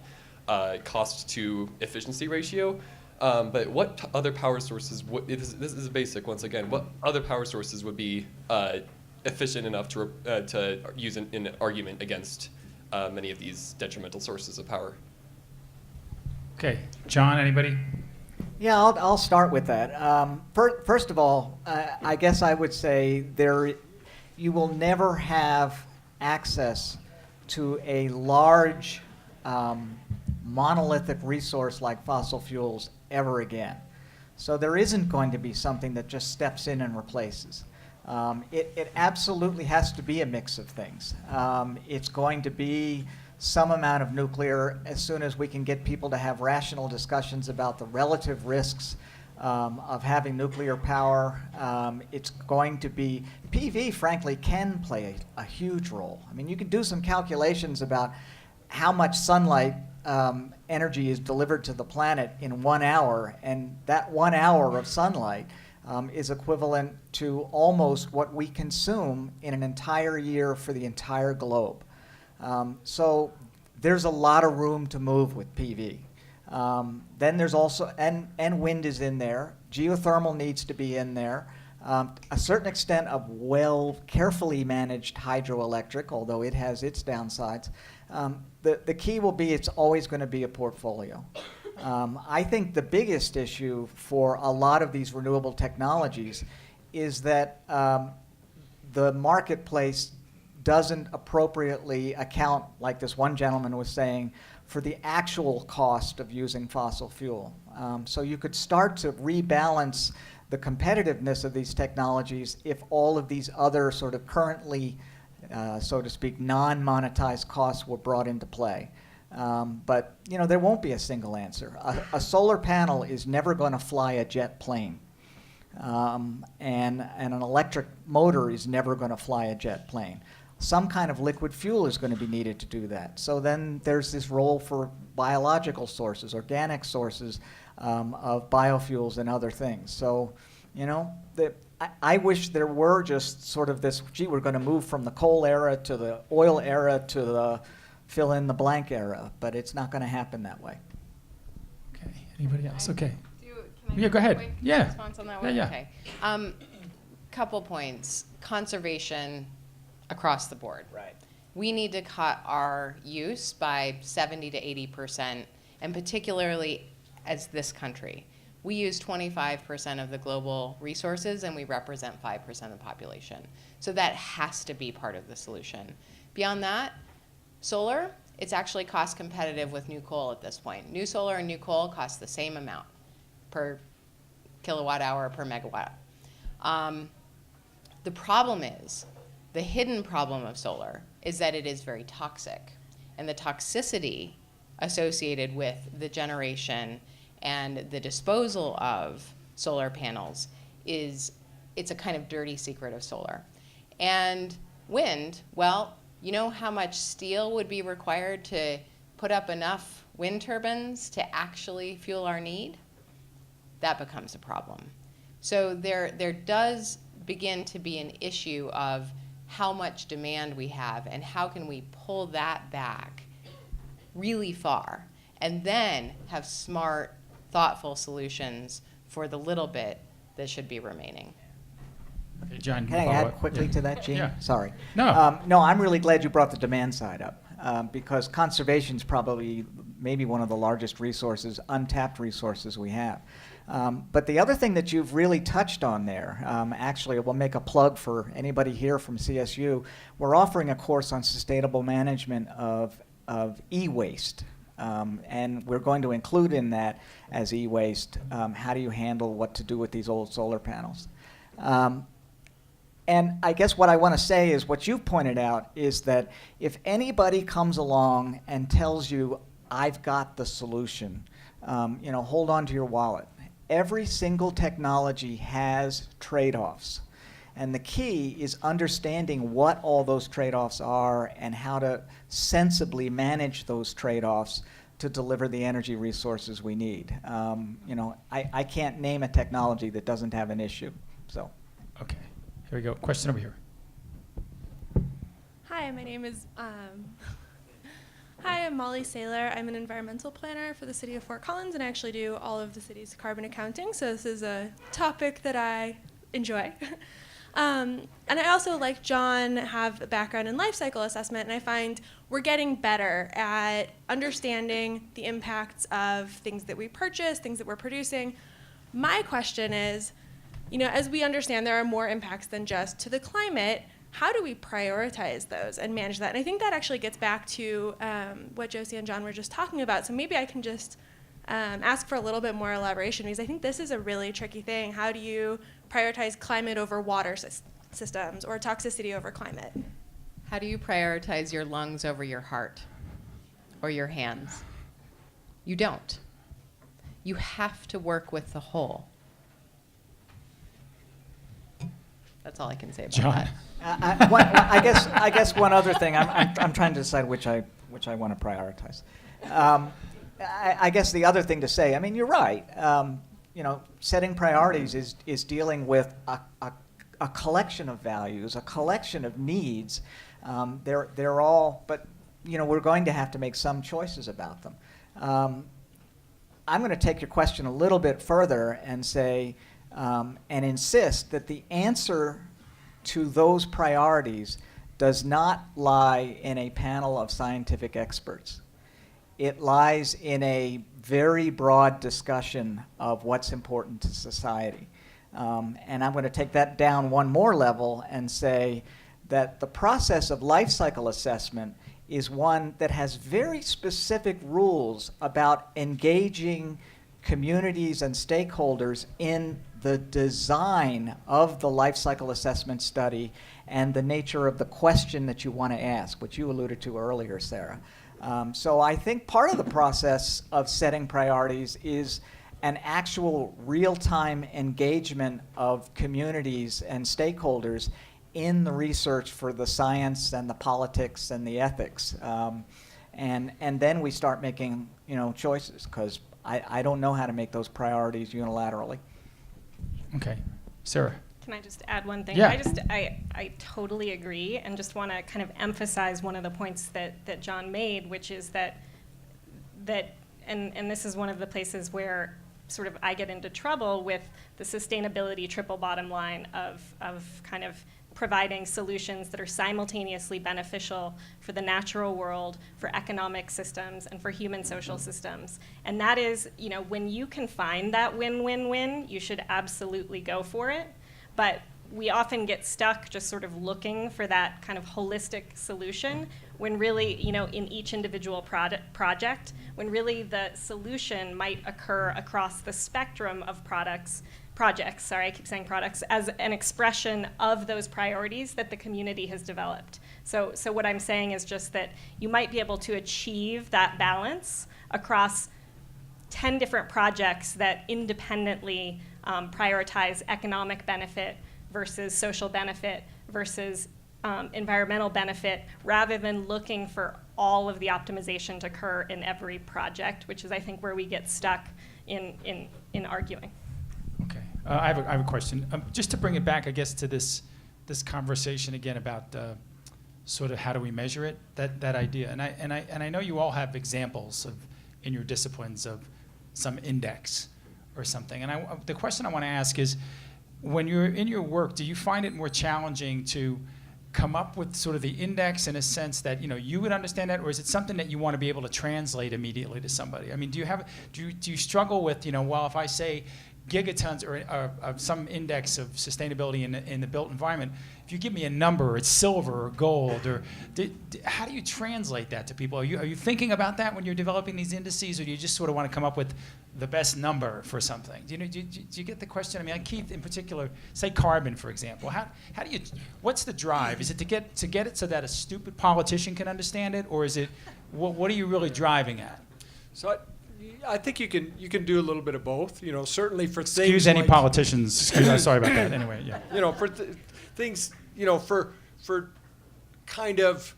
cost to efficiency ratio. But what other power sources, this is basic once again, what other power sources would be efficient enough to use in an argument against many of these detrimental sources of power? Okay, John, anybody? Yeah, I'll start with that. First of all, I guess I would say you will never have access to a large monolithic resource like fossil fuels ever again. So there isn't going to be something that just steps in and replaces. It absolutely has to be a mix of things. It's going to be some amount of nuclear as soon as we can get people to have rational discussions about the relative risks of having nuclear power. It's going to be, PV frankly can play a huge role. I mean, you can do some calculations about how much sunlight energy is delivered to the planet in 1 hour, and that 1 hour of sunlight is equivalent to almost what we consume in an entire year for the entire globe. So there's a lot of room to move with PV. Then there's also, and wind is in there. Geothermal needs to be in there. A certain extent of carefully managed hydroelectric, although it has its downsides. The key will be it's always going to be a portfolio. I think the biggest issue for a lot of these renewable technologies is that the marketplace doesn't appropriately account, like this one gentleman was saying, for the actual cost of using fossil fuel. So you could start to rebalance the competitiveness of these technologies if all of these other sort of currently, so to speak, non-monetized costs were brought into play. But there won't be a single answer. A solar panel is never going to fly a jet plane. And an electric motor is never going to fly a jet plane. Some kind of liquid fuel is going to be needed to do that. So then there's this role for biological sources, organic sources of biofuels and other things. So, I wish there were just sort of this, we're going to move from the coal era to the oil era to the fill in the blank era, but it's not going to happen that way. Okay. Anybody else? Okay. Can I Yeah, go ahead. quick Yeah. response on that Yeah, one? yeah. Okay. Couple points. Conservation across the board. Right. We need to cut our use by 70 to 80%, and particularly as this country. We use 25% of the global resources, and we represent 5% of the population. So that has to be part of the solution. Beyond that, solar, it's actually cost competitive with new coal at this point. New solar and new coal cost the same amount per kilowatt hour per megawatt. The problem is, the hidden problem of solar is that it is very toxic. And the toxicity associated with the generation and the disposal of solar panels it's a kind of dirty secret of solar. And wind, well, you know how much steel would be required to put up enough wind turbines to actually fuel our need? That becomes a problem. So there does begin to be an issue of how much demand we have and how can we pull that back really far and then have smart, thoughtful solutions for the little bit that should be remaining. Okay, John, Can I follow add up? quickly Yeah. to that, Gene? Yeah. Sorry. No. No, I'm really glad you brought the demand side up because conservation is probably maybe one of the largest resources, untapped resources we have. But the other thing that you've really touched on there, actually, we'll make a plug for anybody here from CSU. We're offering a course on sustainable management of e-waste. And we're going to include in that as e-waste, how do you handle what to do with these old solar panels? And I guess what I want to say is what you've pointed out is that if anybody comes along and tells you, I've got the solution, hold on to your wallet. Every single technology has trade-offs. And the key is understanding what all those trade-offs are and how to sensibly manage those trade-offs to deliver the energy resources we need. I can't name a technology that doesn't have an issue. So. Okay. Here we go. Question over here. Hi, my name is, hi, I'm Molly Saylor. I'm an environmental planner for the city of Fort Collins, and I actually do all of the city's carbon accounting, so this is a topic that I enjoy. And I also, like John, have a background in life cycle assessment, and I find we're getting better at understanding the impacts of things that we purchase, things that we're producing. My question is, as we understand there are more impacts than just to the climate, how do we prioritize those and manage that? And I think that actually gets back to what Josie and John were just talking about. So maybe I can just ask for a little bit more elaboration, because I think this is a really tricky thing. How do you prioritize climate over water systems or toxicity over climate? How do you prioritize your lungs over your heart or your hands? You don't. You have to work with the whole. That's all I can say about John. that. I guess one other thing. I'm trying to decide which I want to prioritize. I guess the other thing to say. I mean, you're right. Setting priorities is dealing with a collection of values, a collection of needs. They're all, but we're going to have to make some choices about them. I'm going to take your question a little bit further and say, and insist that the answer to those priorities does not lie in a panel of scientific experts. It lies in a very broad discussion of what's important to society. And I'm going to take that down one more level and say that the process of life cycle assessment is one that has very specific rules about engaging communities and stakeholders in the design of the life cycle assessment study and the nature of the question that you want to ask, which you alluded to earlier, Sarah. So I think part of the process of setting priorities is an actual real-time engagement of communities and stakeholders in the research for the science and the politics and the ethics. And then we start making, choices, because I don't know how to make those priorities unilaterally. Okay. Sarah? Can I just add one thing? Yeah. I totally agree, and just want to kind of emphasize one of the points that John made, which is that and this is one of the places where sort of I get into trouble with the sustainability triple bottom line of kind of providing solutions that are simultaneously beneficial for the natural world, for economic systems, and for human social systems. And that is, when you can find that win-win-win, you should absolutely go for it. But we often get stuck just sort of looking for that kind of holistic solution when really, in each individual project, when really the solution might occur across the spectrum of projects, I keep saying products, as an expression of those priorities that the community has developed. So what I'm saying is just that you might be able to achieve that balance across 10 different projects that independently prioritize economic benefit versus social benefit versus environmental benefit, rather than looking for all of the optimization to occur in every project, which is, I think, where we get stuck in arguing. Okay. I have a question. Just to bring it back, I guess, to this conversation again about sort of how do we measure it, that idea. And I know you all have examples in your disciplines of some index or something. And the question I want to ask is, when you're in your work, do you find it more challenging to come up with sort of the index in a sense that you would understand that, or is it something that you want to be able to translate immediately to somebody? I mean, do you struggle with well, if I say gigatons or some index of sustainability in the built environment, if you give me a number, it's silver or gold, or how do you translate that to people? Are you thinking about that when you're developing these indices, or do you just sort of want to come up with the best number for something? Do you get the question? I mean, Keith in particular, say carbon, for example. How do you? What's the drive? Is it to get it so that a stupid politician can understand it, or is it what are you really driving at? So I think you can do a little bit of both. Certainly for things. Excuse any politicians. Sorry about that. Anyway, yeah. For things. For kind of.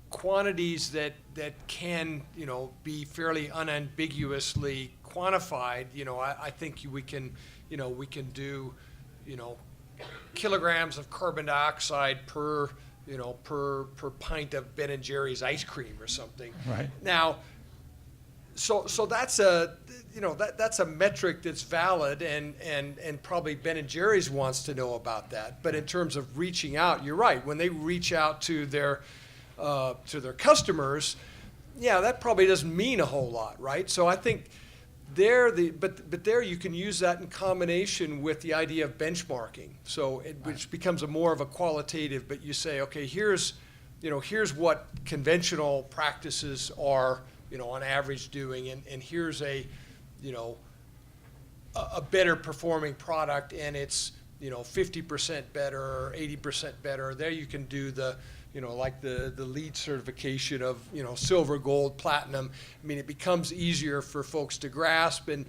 Quantities that can be fairly unambiguously quantified. I think we can do kilograms of carbon dioxide per pint of Ben and Jerry's ice cream or something. Right. Now, so that's a metric that's valid, and probably Ben and Jerry's wants to know about that. But in terms of reaching out, you're right. When they reach out to their customers, that probably doesn't mean a whole lot, right? So I think there you can use that in combination with the idea of benchmarking. So which becomes more of a qualitative, but you say, okay, here's what conventional practices are, on average doing, and here's a better performing product, and it's 50% better or 80% better. There you can do the like the LEED certification of, silver, gold, platinum. I mean, it becomes easier for folks to grasp, and,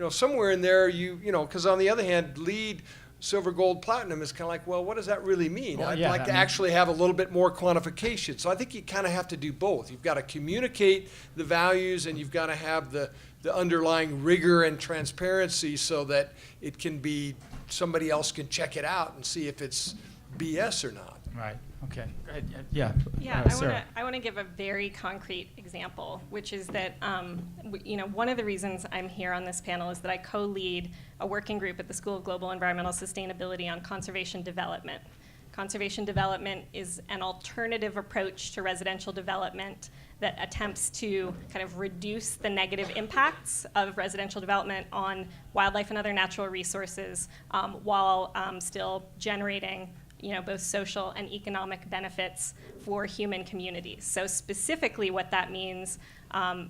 somewhere in there because on the other hand, LEED, silver, gold, platinum is kind of like, well, what does that really mean? Well, I'd like to actually have a little bit more quantification. So I think you kind of have to do both. You've got to communicate the values, and you've got to have the underlying rigor and transparency so that it can be, somebody else can check it out and see if it's BS or not. Right. Okay. Go ahead. Yeah. Yeah, Sarah. I want to give a very concrete example, which is that one of the reasons I'm here on this panel is that I co-lead a working group at the School of Global Environmental Sustainability on conservation development. Conservation development is an alternative approach to residential development that attempts to kind of reduce the negative impacts of residential development on wildlife and other natural resources while still generating both social and economic benefits for human communities. So specifically what that means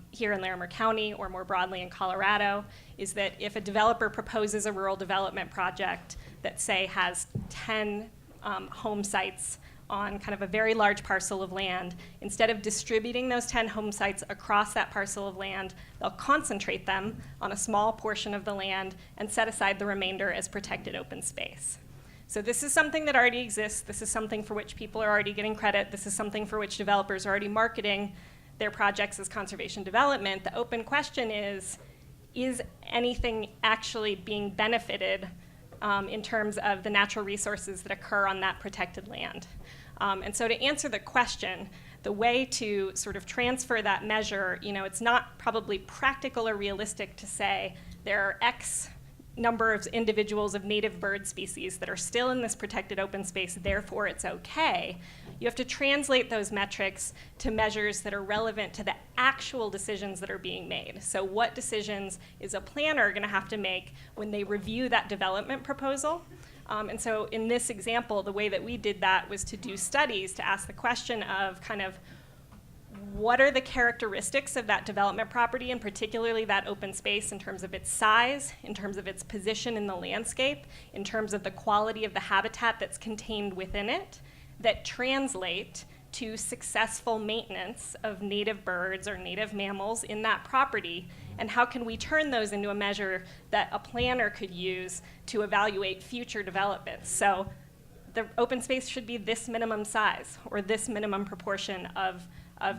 here in Larimer County or more broadly in Colorado is that if a developer proposes a rural development project that, say, has 10 home sites on kind of a very large parcel of land, instead of distributing those 10 home sites across that parcel of land, they'll concentrate them on a small portion of the land and set aside the remainder as protected open space. So this is something that already exists. This is something for which people are already getting credit. This is something for which developers are already marketing their projects as conservation development. The open question is anything actually being benefited in terms of the natural resources that occur on that protected land? And so to answer the question, the way to sort of transfer that measure, it's not probably practical or realistic to say there are X number of individuals of native bird species that are still in this protected open space, therefore it's okay. You have to translate those metrics to measures that are relevant to the actual decisions that are being made. So what decisions is a planner going to have to make when they review that development proposal? And so in this example, the way that we did that was to do studies to ask the question of kind of what are the characteristics of that development property, and particularly that open space, in terms of its size, in terms of its position in the landscape, in terms of the quality of the habitat that's contained within it, that translate to successful maintenance of native birds or native mammals in that property, and how can we turn those into a measure that a planner could use to evaluate future developments. So the open space should be this minimum size or this minimum proportion of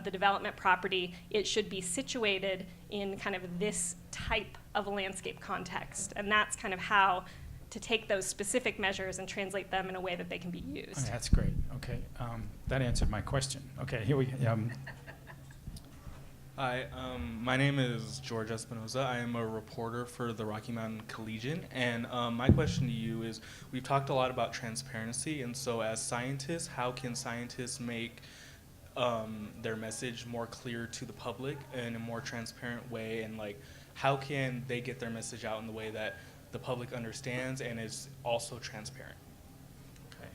the development property. It should be situated in kind of this type of a landscape context. And that's kind of how to take those specific measures and translate them in a way that they can be used. Okay, that's great. Okay, that answered my question. Okay, here we go. Hi, my name is George Espinoza. I am a reporter for the Rocky Mountain Collegian, and my question to you is, we've talked a lot about transparency, and so as scientists, how can scientists make their message more clear to the public in a more transparent way, and how can they get their message out in the way that the public understands and is also transparent? Okay.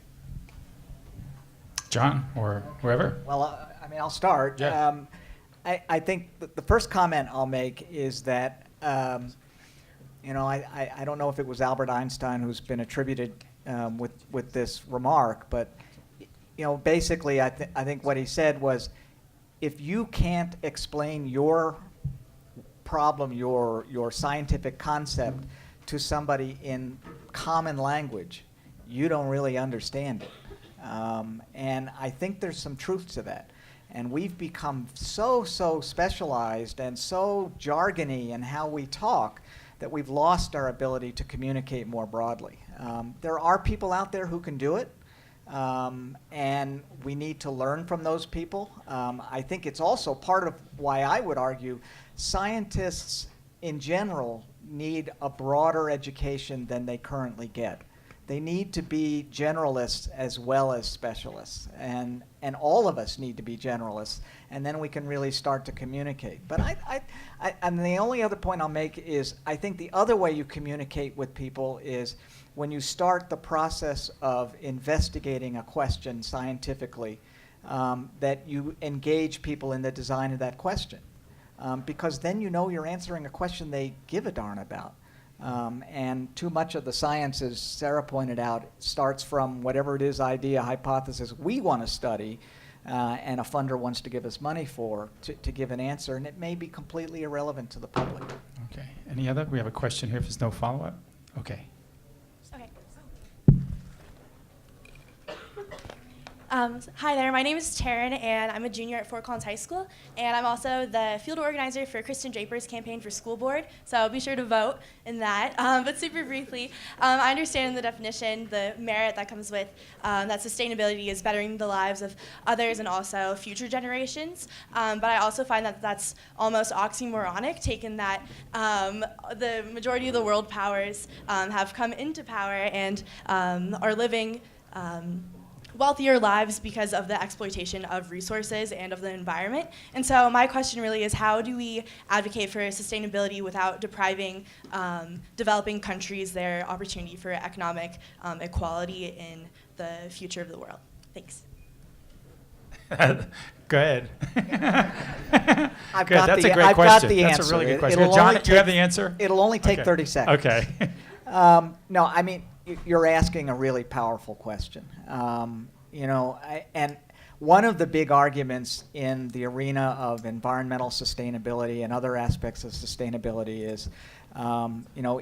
John, or whoever? Well, I'll start. Yeah. I think the first comment I'll make is that, I don't know if it was Albert Einstein who's been attributed with this remark, but basically I think what he said was, if you can't explain your problem, your scientific concept to somebody in common language, you don't really understand it. And I think there's some truth to that. And we've become so specialized and so jargony in how we talk that we've lost our ability to communicate more broadly. There are people out there who can do it, and we need to learn from those people. I think it's also part of why I would argue scientists in general need a broader education than they currently get. They need to be generalists as well as specialists, and all of us need to be generalists, and then we can really start to communicate. But and the only other point I'll make is, I think the other way you communicate with people is when you start the process of investigating a question scientifically, that you engage people in the design of that question, because then you're answering a question they give a darn about. And too much of the science, as Sarah pointed out, starts from whatever it is, idea, hypothesis we want to study, and a funder wants to give us money for to give an answer, and it may be completely irrelevant to the public. Okay. Any other? We have a question here if there's no follow-up. Okay. Okay. Hi there, my name is Taryn, and I'm a junior at Fort Collins High School, and I'm also the field organizer for Kristen Draper's campaign for school board, so be sure to vote in that. But super briefly, I understand the definition, the merit that comes with that sustainability is bettering the lives of others and also future generations, but I also find that that's almost oxymoronic, taken that the majority of the world powers have come into power and are living wealthier lives because of the exploitation of resources and of the environment. And so my question really is, how do we advocate for sustainability without depriving developing countries their opportunity for economic equality in the future of the world? Thanks. Go ahead. I've Good. got That's the, a great I've question. got the That's answer. a really good question. It'll John, only do you have take- the answer? It'll only take Okay. 30 seconds. Okay. No, I mean, you're asking a really powerful question. And one of the big arguments in the arena of environmental sustainability and other aspects of sustainability is,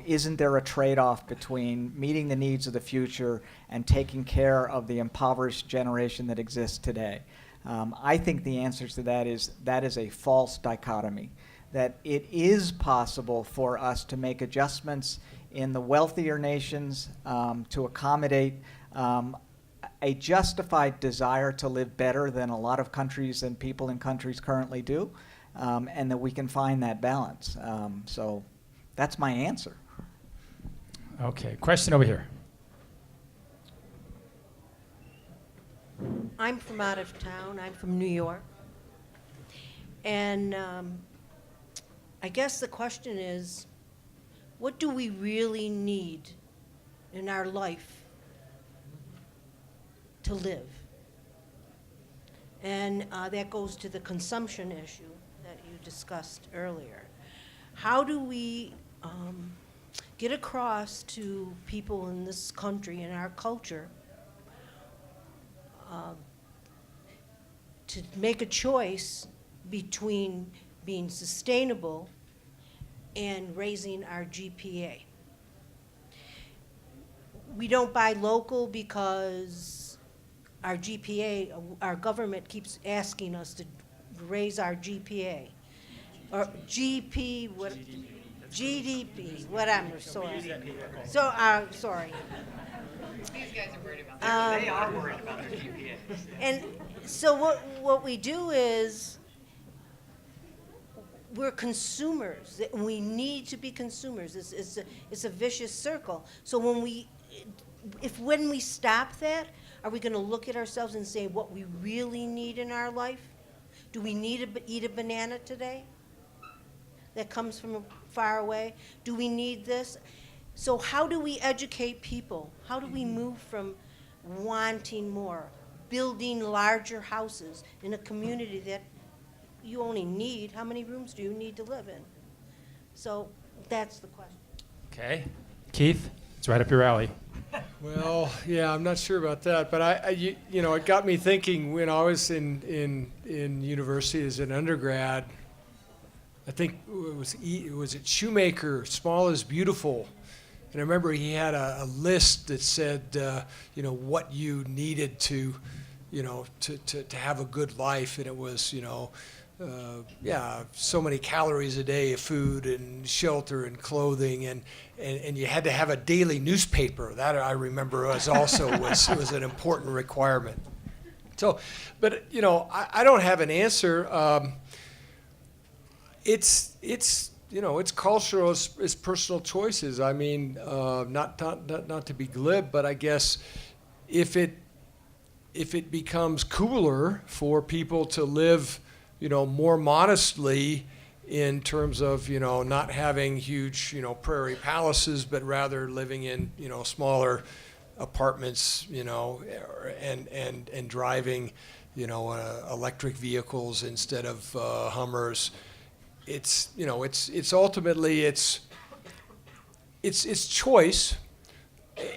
isn't there a trade-off between meeting the needs of the future and taking care of the impoverished generation that exists today? I think the answer to that is a false dichotomy, that it is possible for us to make adjustments in the wealthier nations to accommodate a justified desire to live better than a lot of countries and people in countries currently do, and that we can find that balance. So that's my answer. Okay, question over here. I'm from out of town. I'm from New York. And I guess the question is, what do we really need in our life to live? And that goes to the consumption issue that you discussed earlier. How do we get across to people in this country, in our culture, to make a choice between being sustainable and raising our GPA? We don't buy local because our GPA, our government keeps asking us to raise our GPA. Or GP, what? GDP, whatever, sorry. So, sorry. These guys are worried about that. They are worried about their GPA. And so what we do is we're consumers. We need to be consumers. It's a vicious circle. So when we stop that, are we going to look at ourselves and say what we really need in our life? Do we need to eat a banana today that comes from far away? Do we need this? So how do we educate people? How do we move from wanting more, building larger houses in a community that you only need, how many rooms do you need to live in? So that's the question. Okay. Keith, it's right up your alley. Well, yeah, I'm not sure about that, but it got me thinking when I was in university as an undergrad. I think it was Shoemaker, Small is Beautiful. And I remember he had a list that said, what you needed to have a good life. And it was, so many calories a day of food and shelter and clothing. And you had to have a daily newspaper. That I remember was an important requirement. So, but, I don't have an answer. It's cultural, it's personal choices. I mean, not to be glib, but I guess if it becomes cooler for people to live, more modestly in terms of, not having huge, prairie palaces, but rather living in, smaller apartments, and driving, electric vehicles instead of Hummers. It's ultimately it's choice,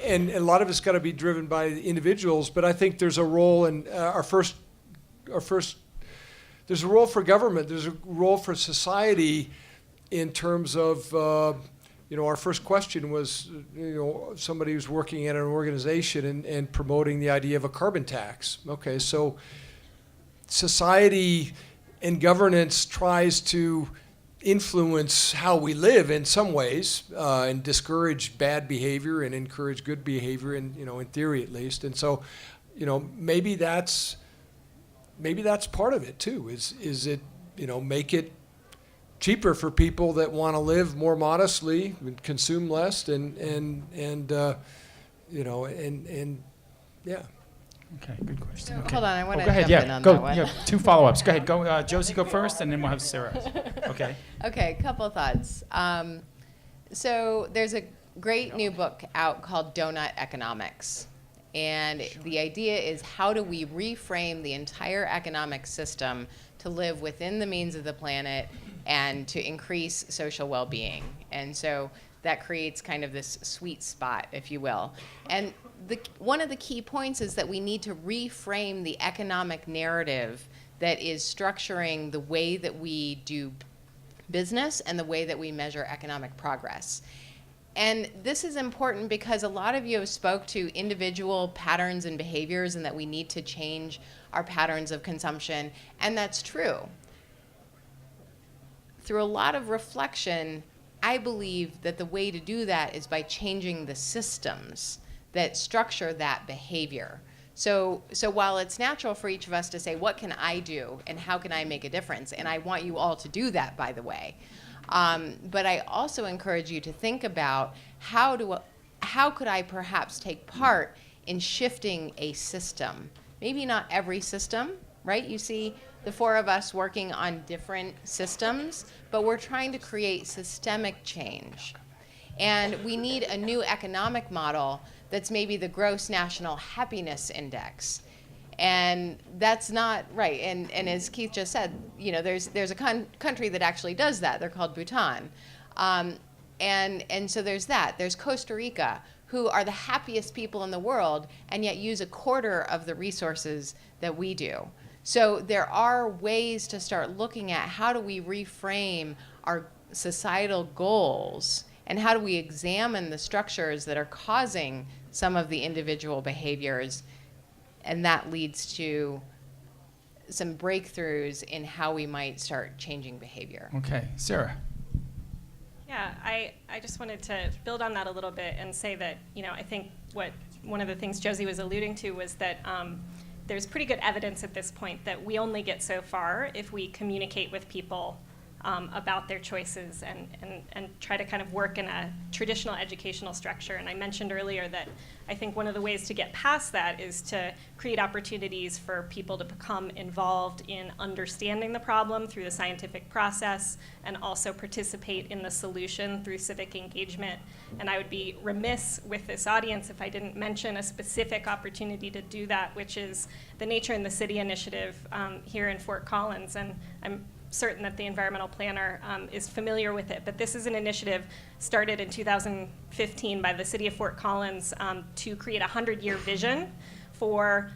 and a lot of it's got to be driven by the individuals. But I think there's a role in there's a role for government. There's a role for society in terms of our first question was, somebody who's working at an organization and promoting the idea of a carbon tax. Okay, so society and governance tries to influence how we live in some ways, and discourage bad behavior and encourage good behavior, in theory at least. And so, maybe that's part of it too. Is it, make it cheaper for people that want to live more modestly and consume less, and yeah. Okay, good question. So, Okay. hold on, I wanna go ahead. jump in on go. that one. Yeah, 2 follow-ups. Go ahead. Go, Josie, go first, and then we'll have Sarah. Okay. Okay, a couple of thoughts. So there's a great new book out called Donut Economics. And the idea is, how do we reframe the entire economic system to live within the means of the planet and to increase social well-being? And so that creates kind of this sweet spot, if you will. And one of the key points is that we need to reframe the economic narrative that is structuring the way that we do business and the way that we measure economic progress. And this is important because a lot of you have spoke to individual patterns and behaviors, and that we need to change our patterns of consumption, and that's true. Through a lot of reflection, I believe that the way to do that is by changing the systems that structure that behavior. So while it's natural for each of us to say, what can I do and how can I make a difference? And I want you all to do that, by the way. But I also encourage you to think about how could I perhaps take part in shifting a system? Maybe not every system, right? You see the 4 of us working on different systems, but we're trying to create systemic change. And we need a new economic model that's maybe the gross national happiness index. And that's not right. And as Keith just said, there's a country that actually does that. They're called Bhutan. And so there's that. There's Costa Rica, who are the happiest people in the world and yet use a quarter of the resources that we do. So there are ways to start looking at how do we reframe our societal goals, and how do we examine the structures that are causing some of the individual behaviors, and that leads to some breakthroughs in how we might start changing behavior. Okay, Sarah. Yeah, I just wanted to build on that a little bit and say that, I think one of the things Josie was alluding to was that there's pretty good evidence at this point that we only get so far if we communicate with people about their choices and try to kind of work in a traditional educational structure. And I mentioned earlier that I think one of the ways to get past that is to create opportunities for people to become involved in understanding the problem through the scientific process, and also participate in the solution through civic engagement. And I would be remiss with this audience if I didn't mention a specific opportunity to do that, which is the Nature in the City initiative here in Fort Collins. And I'm certain that the environmental planner is familiar with it, but this is an initiative started in 2015 by the city of Fort Collins to create a 100-year vision for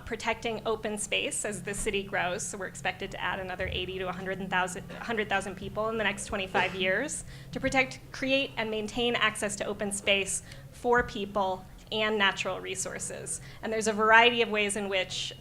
protecting open space as the city grows. So we're expected to add another 80 to 100,000 people in the next 25 years to protect, create, and maintain access to open space for people and natural resources. And there's a variety of ways in which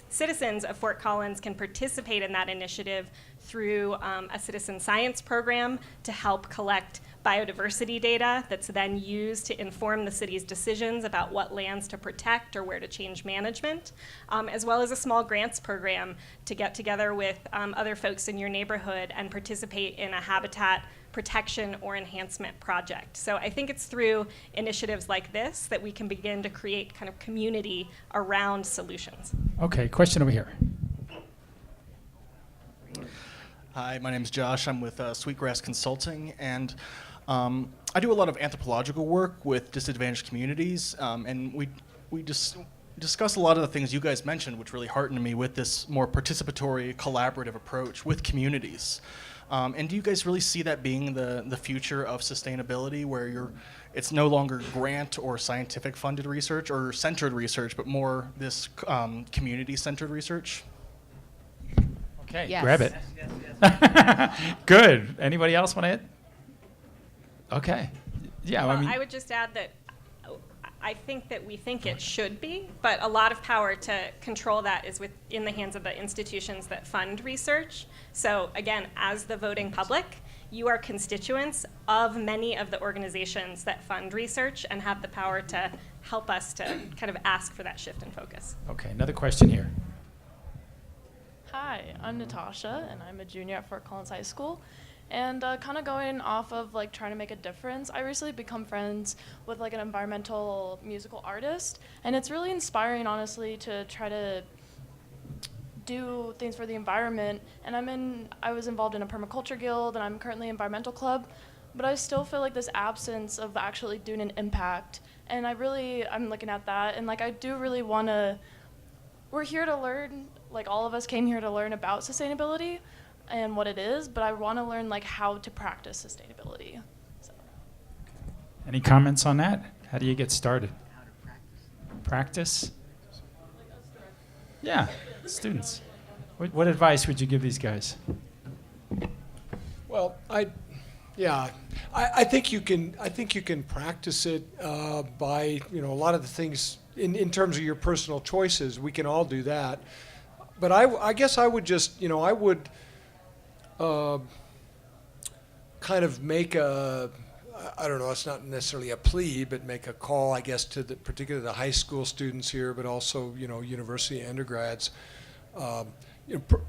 citizens of Fort Collins can participate in that initiative through a citizen science program to help collect biodiversity data that's then used to inform the city's decisions about what lands to protect or where to change management, as well as a small grants program to get together with other folks in your neighborhood and participate in a habitat protection or enhancement project. So I think it's through initiatives like this that we can begin to create kind of community around solutions. Okay, question over here. Hi, my name is Josh. I'm with Sweetgrass Consulting, and I do a lot of anthropological work with disadvantaged communities, and we just discuss a lot of the things you guys mentioned, which really heartened me with this more participatory, collaborative approach with communities. And do you guys really see that being the future of sustainability, where it's no longer grant or scientific funded research or centered research, but more this community-centered research? Okay, Yes. grab it. Good. Anybody else want to hit? Okay. Yeah, Well, I mean, I would just add that I think that we think it should be, but a lot of power to control that is in the hands of the institutions that fund research. So again, as the voting public, you are constituents of many of the organizations that fund research and have the power to help us to kind of ask for that shift in focus. okay, another question here. Hi, I'm Natasha, and I'm a junior at Fort Collins High School. And kind of going off of like trying to make a difference, I recently become friends with like an environmental musical artist, and it's really inspiring, honestly, to try to do things for the environment. And I was involved in a permaculture guild, and I'm currently in environmental club, but I still feel like this absence of actually doing an impact. And I'm looking at that, and like I do really want to. We're here to learn, like all of us came here to learn about sustainability and what it is, but I want to learn like how to practice sustainability. So. Any comments on that? How do you get started? Practice? Yeah, students. What advice would you give these guys? Well, I think you can practice it by a lot of the things in terms of your personal choices. We can all do that, but I guess I would just I would kind of make I don't know, it's not necessarily a plea, but make a call, I guess, to particularly the high school students here, but also university undergrads.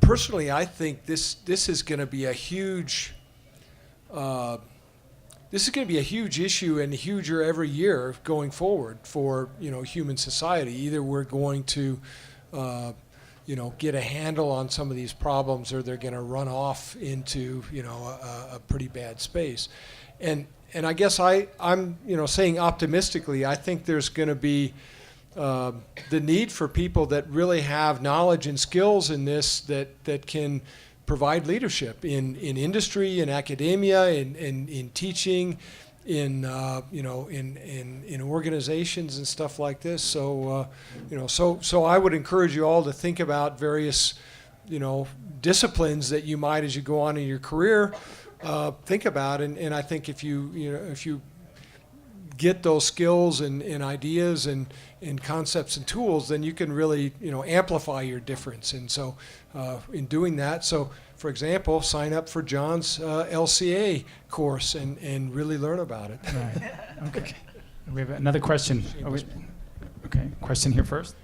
Personally, I think this is going to be a huge. This is going to be a huge issue and huger every year going forward for human society. Either we're going to get a handle on some of these problems, or they're going to run off into a pretty bad space. And I guess I'm saying optimistically, I think there's going to be the need for people that really have knowledge and skills in this that can provide leadership in industry, in academia, in teaching, in organizations and stuff like this. So so I would encourage you all to think about various disciplines that you might, as you go on in your career, think about. And I think if you get those skills and ideas and concepts and tools, then you can really amplify your difference. And so in doing that, so for example, sign up for John's LCA course and really learn about it. Right. Okay. We have another question. Okay, question here first.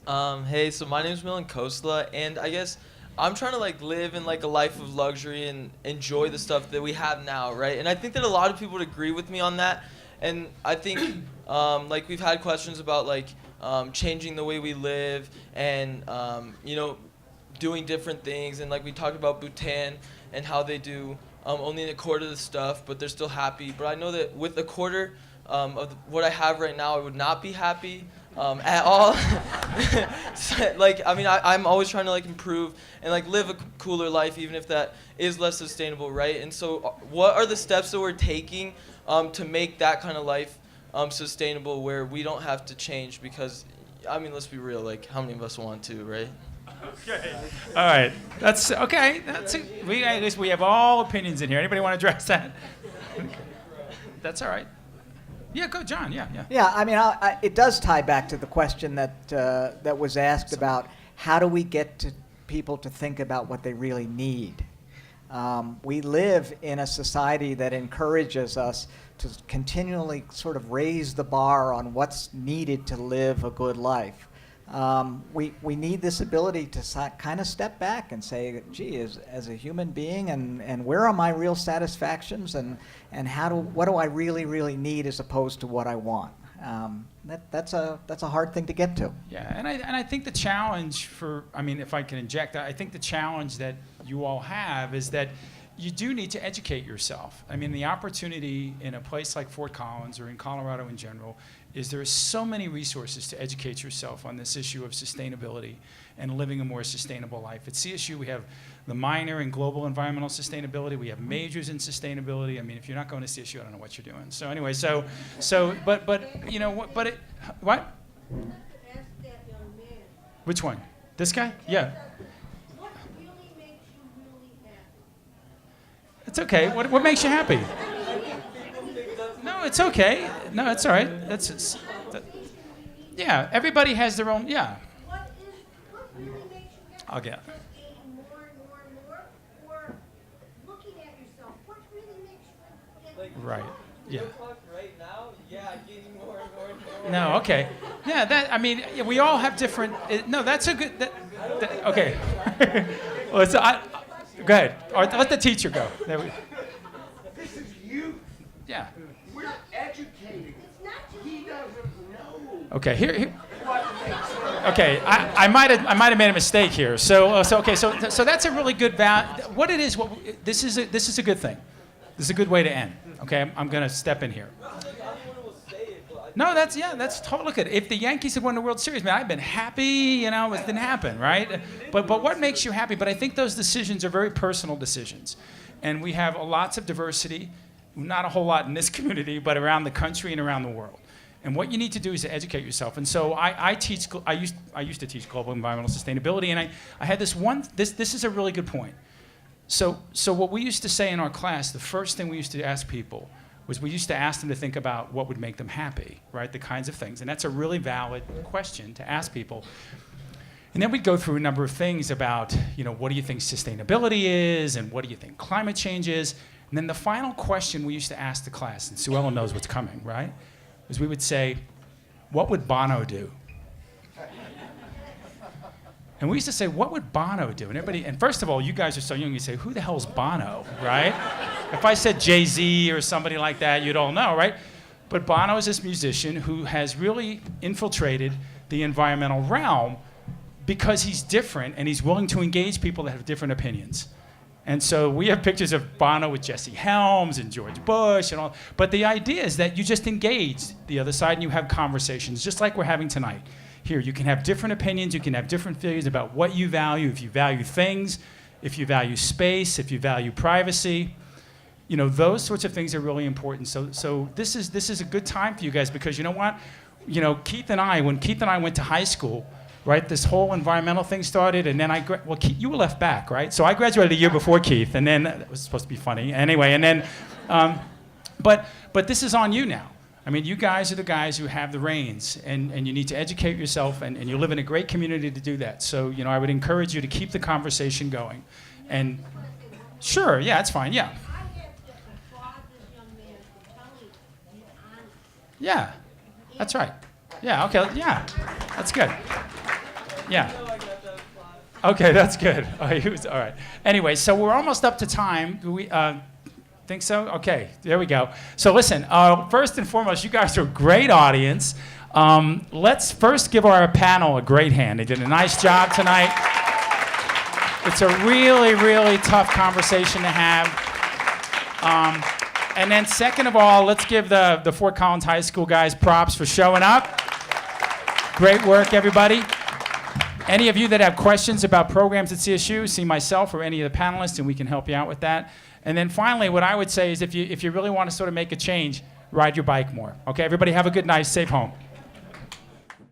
Hey, so my name's Milan Kosla, and I guess I'm trying to live in a life of luxury and enjoy the stuff that we have now, right? And I think that a lot of people would agree with me on that. And I think we've had questions about changing the way we live and doing different things. And we talked about Bhutan and how they do only a quarter of the stuff, but they're still happy. But I know that with a quarter of what I have right now, I would not be happy at all. So, I'm always trying to improve and live a cooler life, even if that is less sustainable, right? And so what are the steps that we're taking to make that kind of life sustainable, where we don't have to change? Because let's be real, how many of us want to, right? Okay. All right. That's okay. I guess we have all opinions in here. Anybody want to address that? Okay. That's all right. Yeah, go, John. Yeah. Yeah, it does tie back to the question that was asked about how do we get people to think about what they really need. We live in a society that encourages us to continually sort of raise the bar on what's needed to live a good life. We need this ability to kind of step back and say, gee, as a human being, and where are my real satisfactions, and what do I really, really need as opposed to what I want? That's a hard thing to get to. Yeah, and I think the challenge if I can inject, I think the challenge that you all have is that you do need to educate yourself. The opportunity in a place like Fort Collins or in Colorado in general is there are so many resources to educate yourself on this issue of sustainability and living a more sustainable life. At CSU, we have the minor in global environmental sustainability. We have majors in sustainability. If you're not going to CSU, I don't know what you're doing. So anyway, what? Which one? This guy? Yeah. It's okay. What makes you happy? No, it's okay. No, it's all right. Yeah, everybody has their own, yeah. I'll get it. Right. Yeah. No. Okay. Yeah. That. I mean, yeah, we all have different. No. That's a good. Okay. Well, it's, go ahead. Or let the teacher go. There we. This is you. Yeah. We're educating. He doesn't know. Okay. Here. Okay. I might have made a mistake here. So that's a really good what it is. This is a good thing. This is a good way to end. Okay, I'm going to step in here. No, that's totally good. If the Yankees had won the World Series, man, I've been happy. It didn't happen, right? But what makes you happy? But I think those decisions are very personal decisions, and we have lots of diversity, not a whole lot in this community, but around the country and around the world. And what you need to do is to educate yourself. And so I used to teach global environmental sustainability, and I had this is a really good point. So what we used to say in our class, the first thing we used to ask people was we used to ask them to think about what would make them happy, right? The kinds of things. And that's a really valid question to ask people. And then we'd go through a number of things about, what do you think sustainability is, and what do you think climate change is? And then the final question we used to ask the class, and Sue Ellen knows what's coming, right? Was we would say, what would Bono do? And we used to say, what would Bono do? And first of all, you guys are so young, you say, who the hell's Bono, right? If I said Jay-Z or somebody like that, you'd all know, right? But Bono is this musician who has really infiltrated the environmental realm because he's different and he's willing to engage people that have different opinions. And so we have pictures of Bono with Jesse Helms and George Bush and all. But the idea is that you just engage the other side and you have conversations, just like we're having tonight. Here, you can have different opinions, you can have different feelings about what you value, if you value things, if you value space, if you value privacy. Those sorts of things are really important. So this is a good time for you guys because you know what? When Keith and I went to high school, right, this whole environmental thing started, and then Keith, you were left back, right? So I graduated a year before Keith, and then, that was supposed to be funny, anyway, and then, but this is on you now. I mean, you guys are the guys who have the reins, and you need to educate yourself, and you live in a great community to do that. So, I would encourage you to keep the conversation going. And sure, yeah, it's fine, yeah. Yeah, that's right. Yeah, okay, yeah, that's good. Yeah. Okay, that's good. All right. Anyway, so we're almost up to time. Do we think so? Okay, there we go. So listen, first and foremost, you guys are a great audience. Let's first give our panel a great hand. They did a nice job tonight. It's a really, really tough conversation to have. And then second of all, let's give the Fort Collins High School guys props for showing up. Great work, everybody. Any of you that have questions about programs at CSU, see myself or any of the panelists, and we can help you out with that. And then finally, what I would say is if you really want to sort of make a change, ride your bike more. Okay, everybody have a good night. Safe home.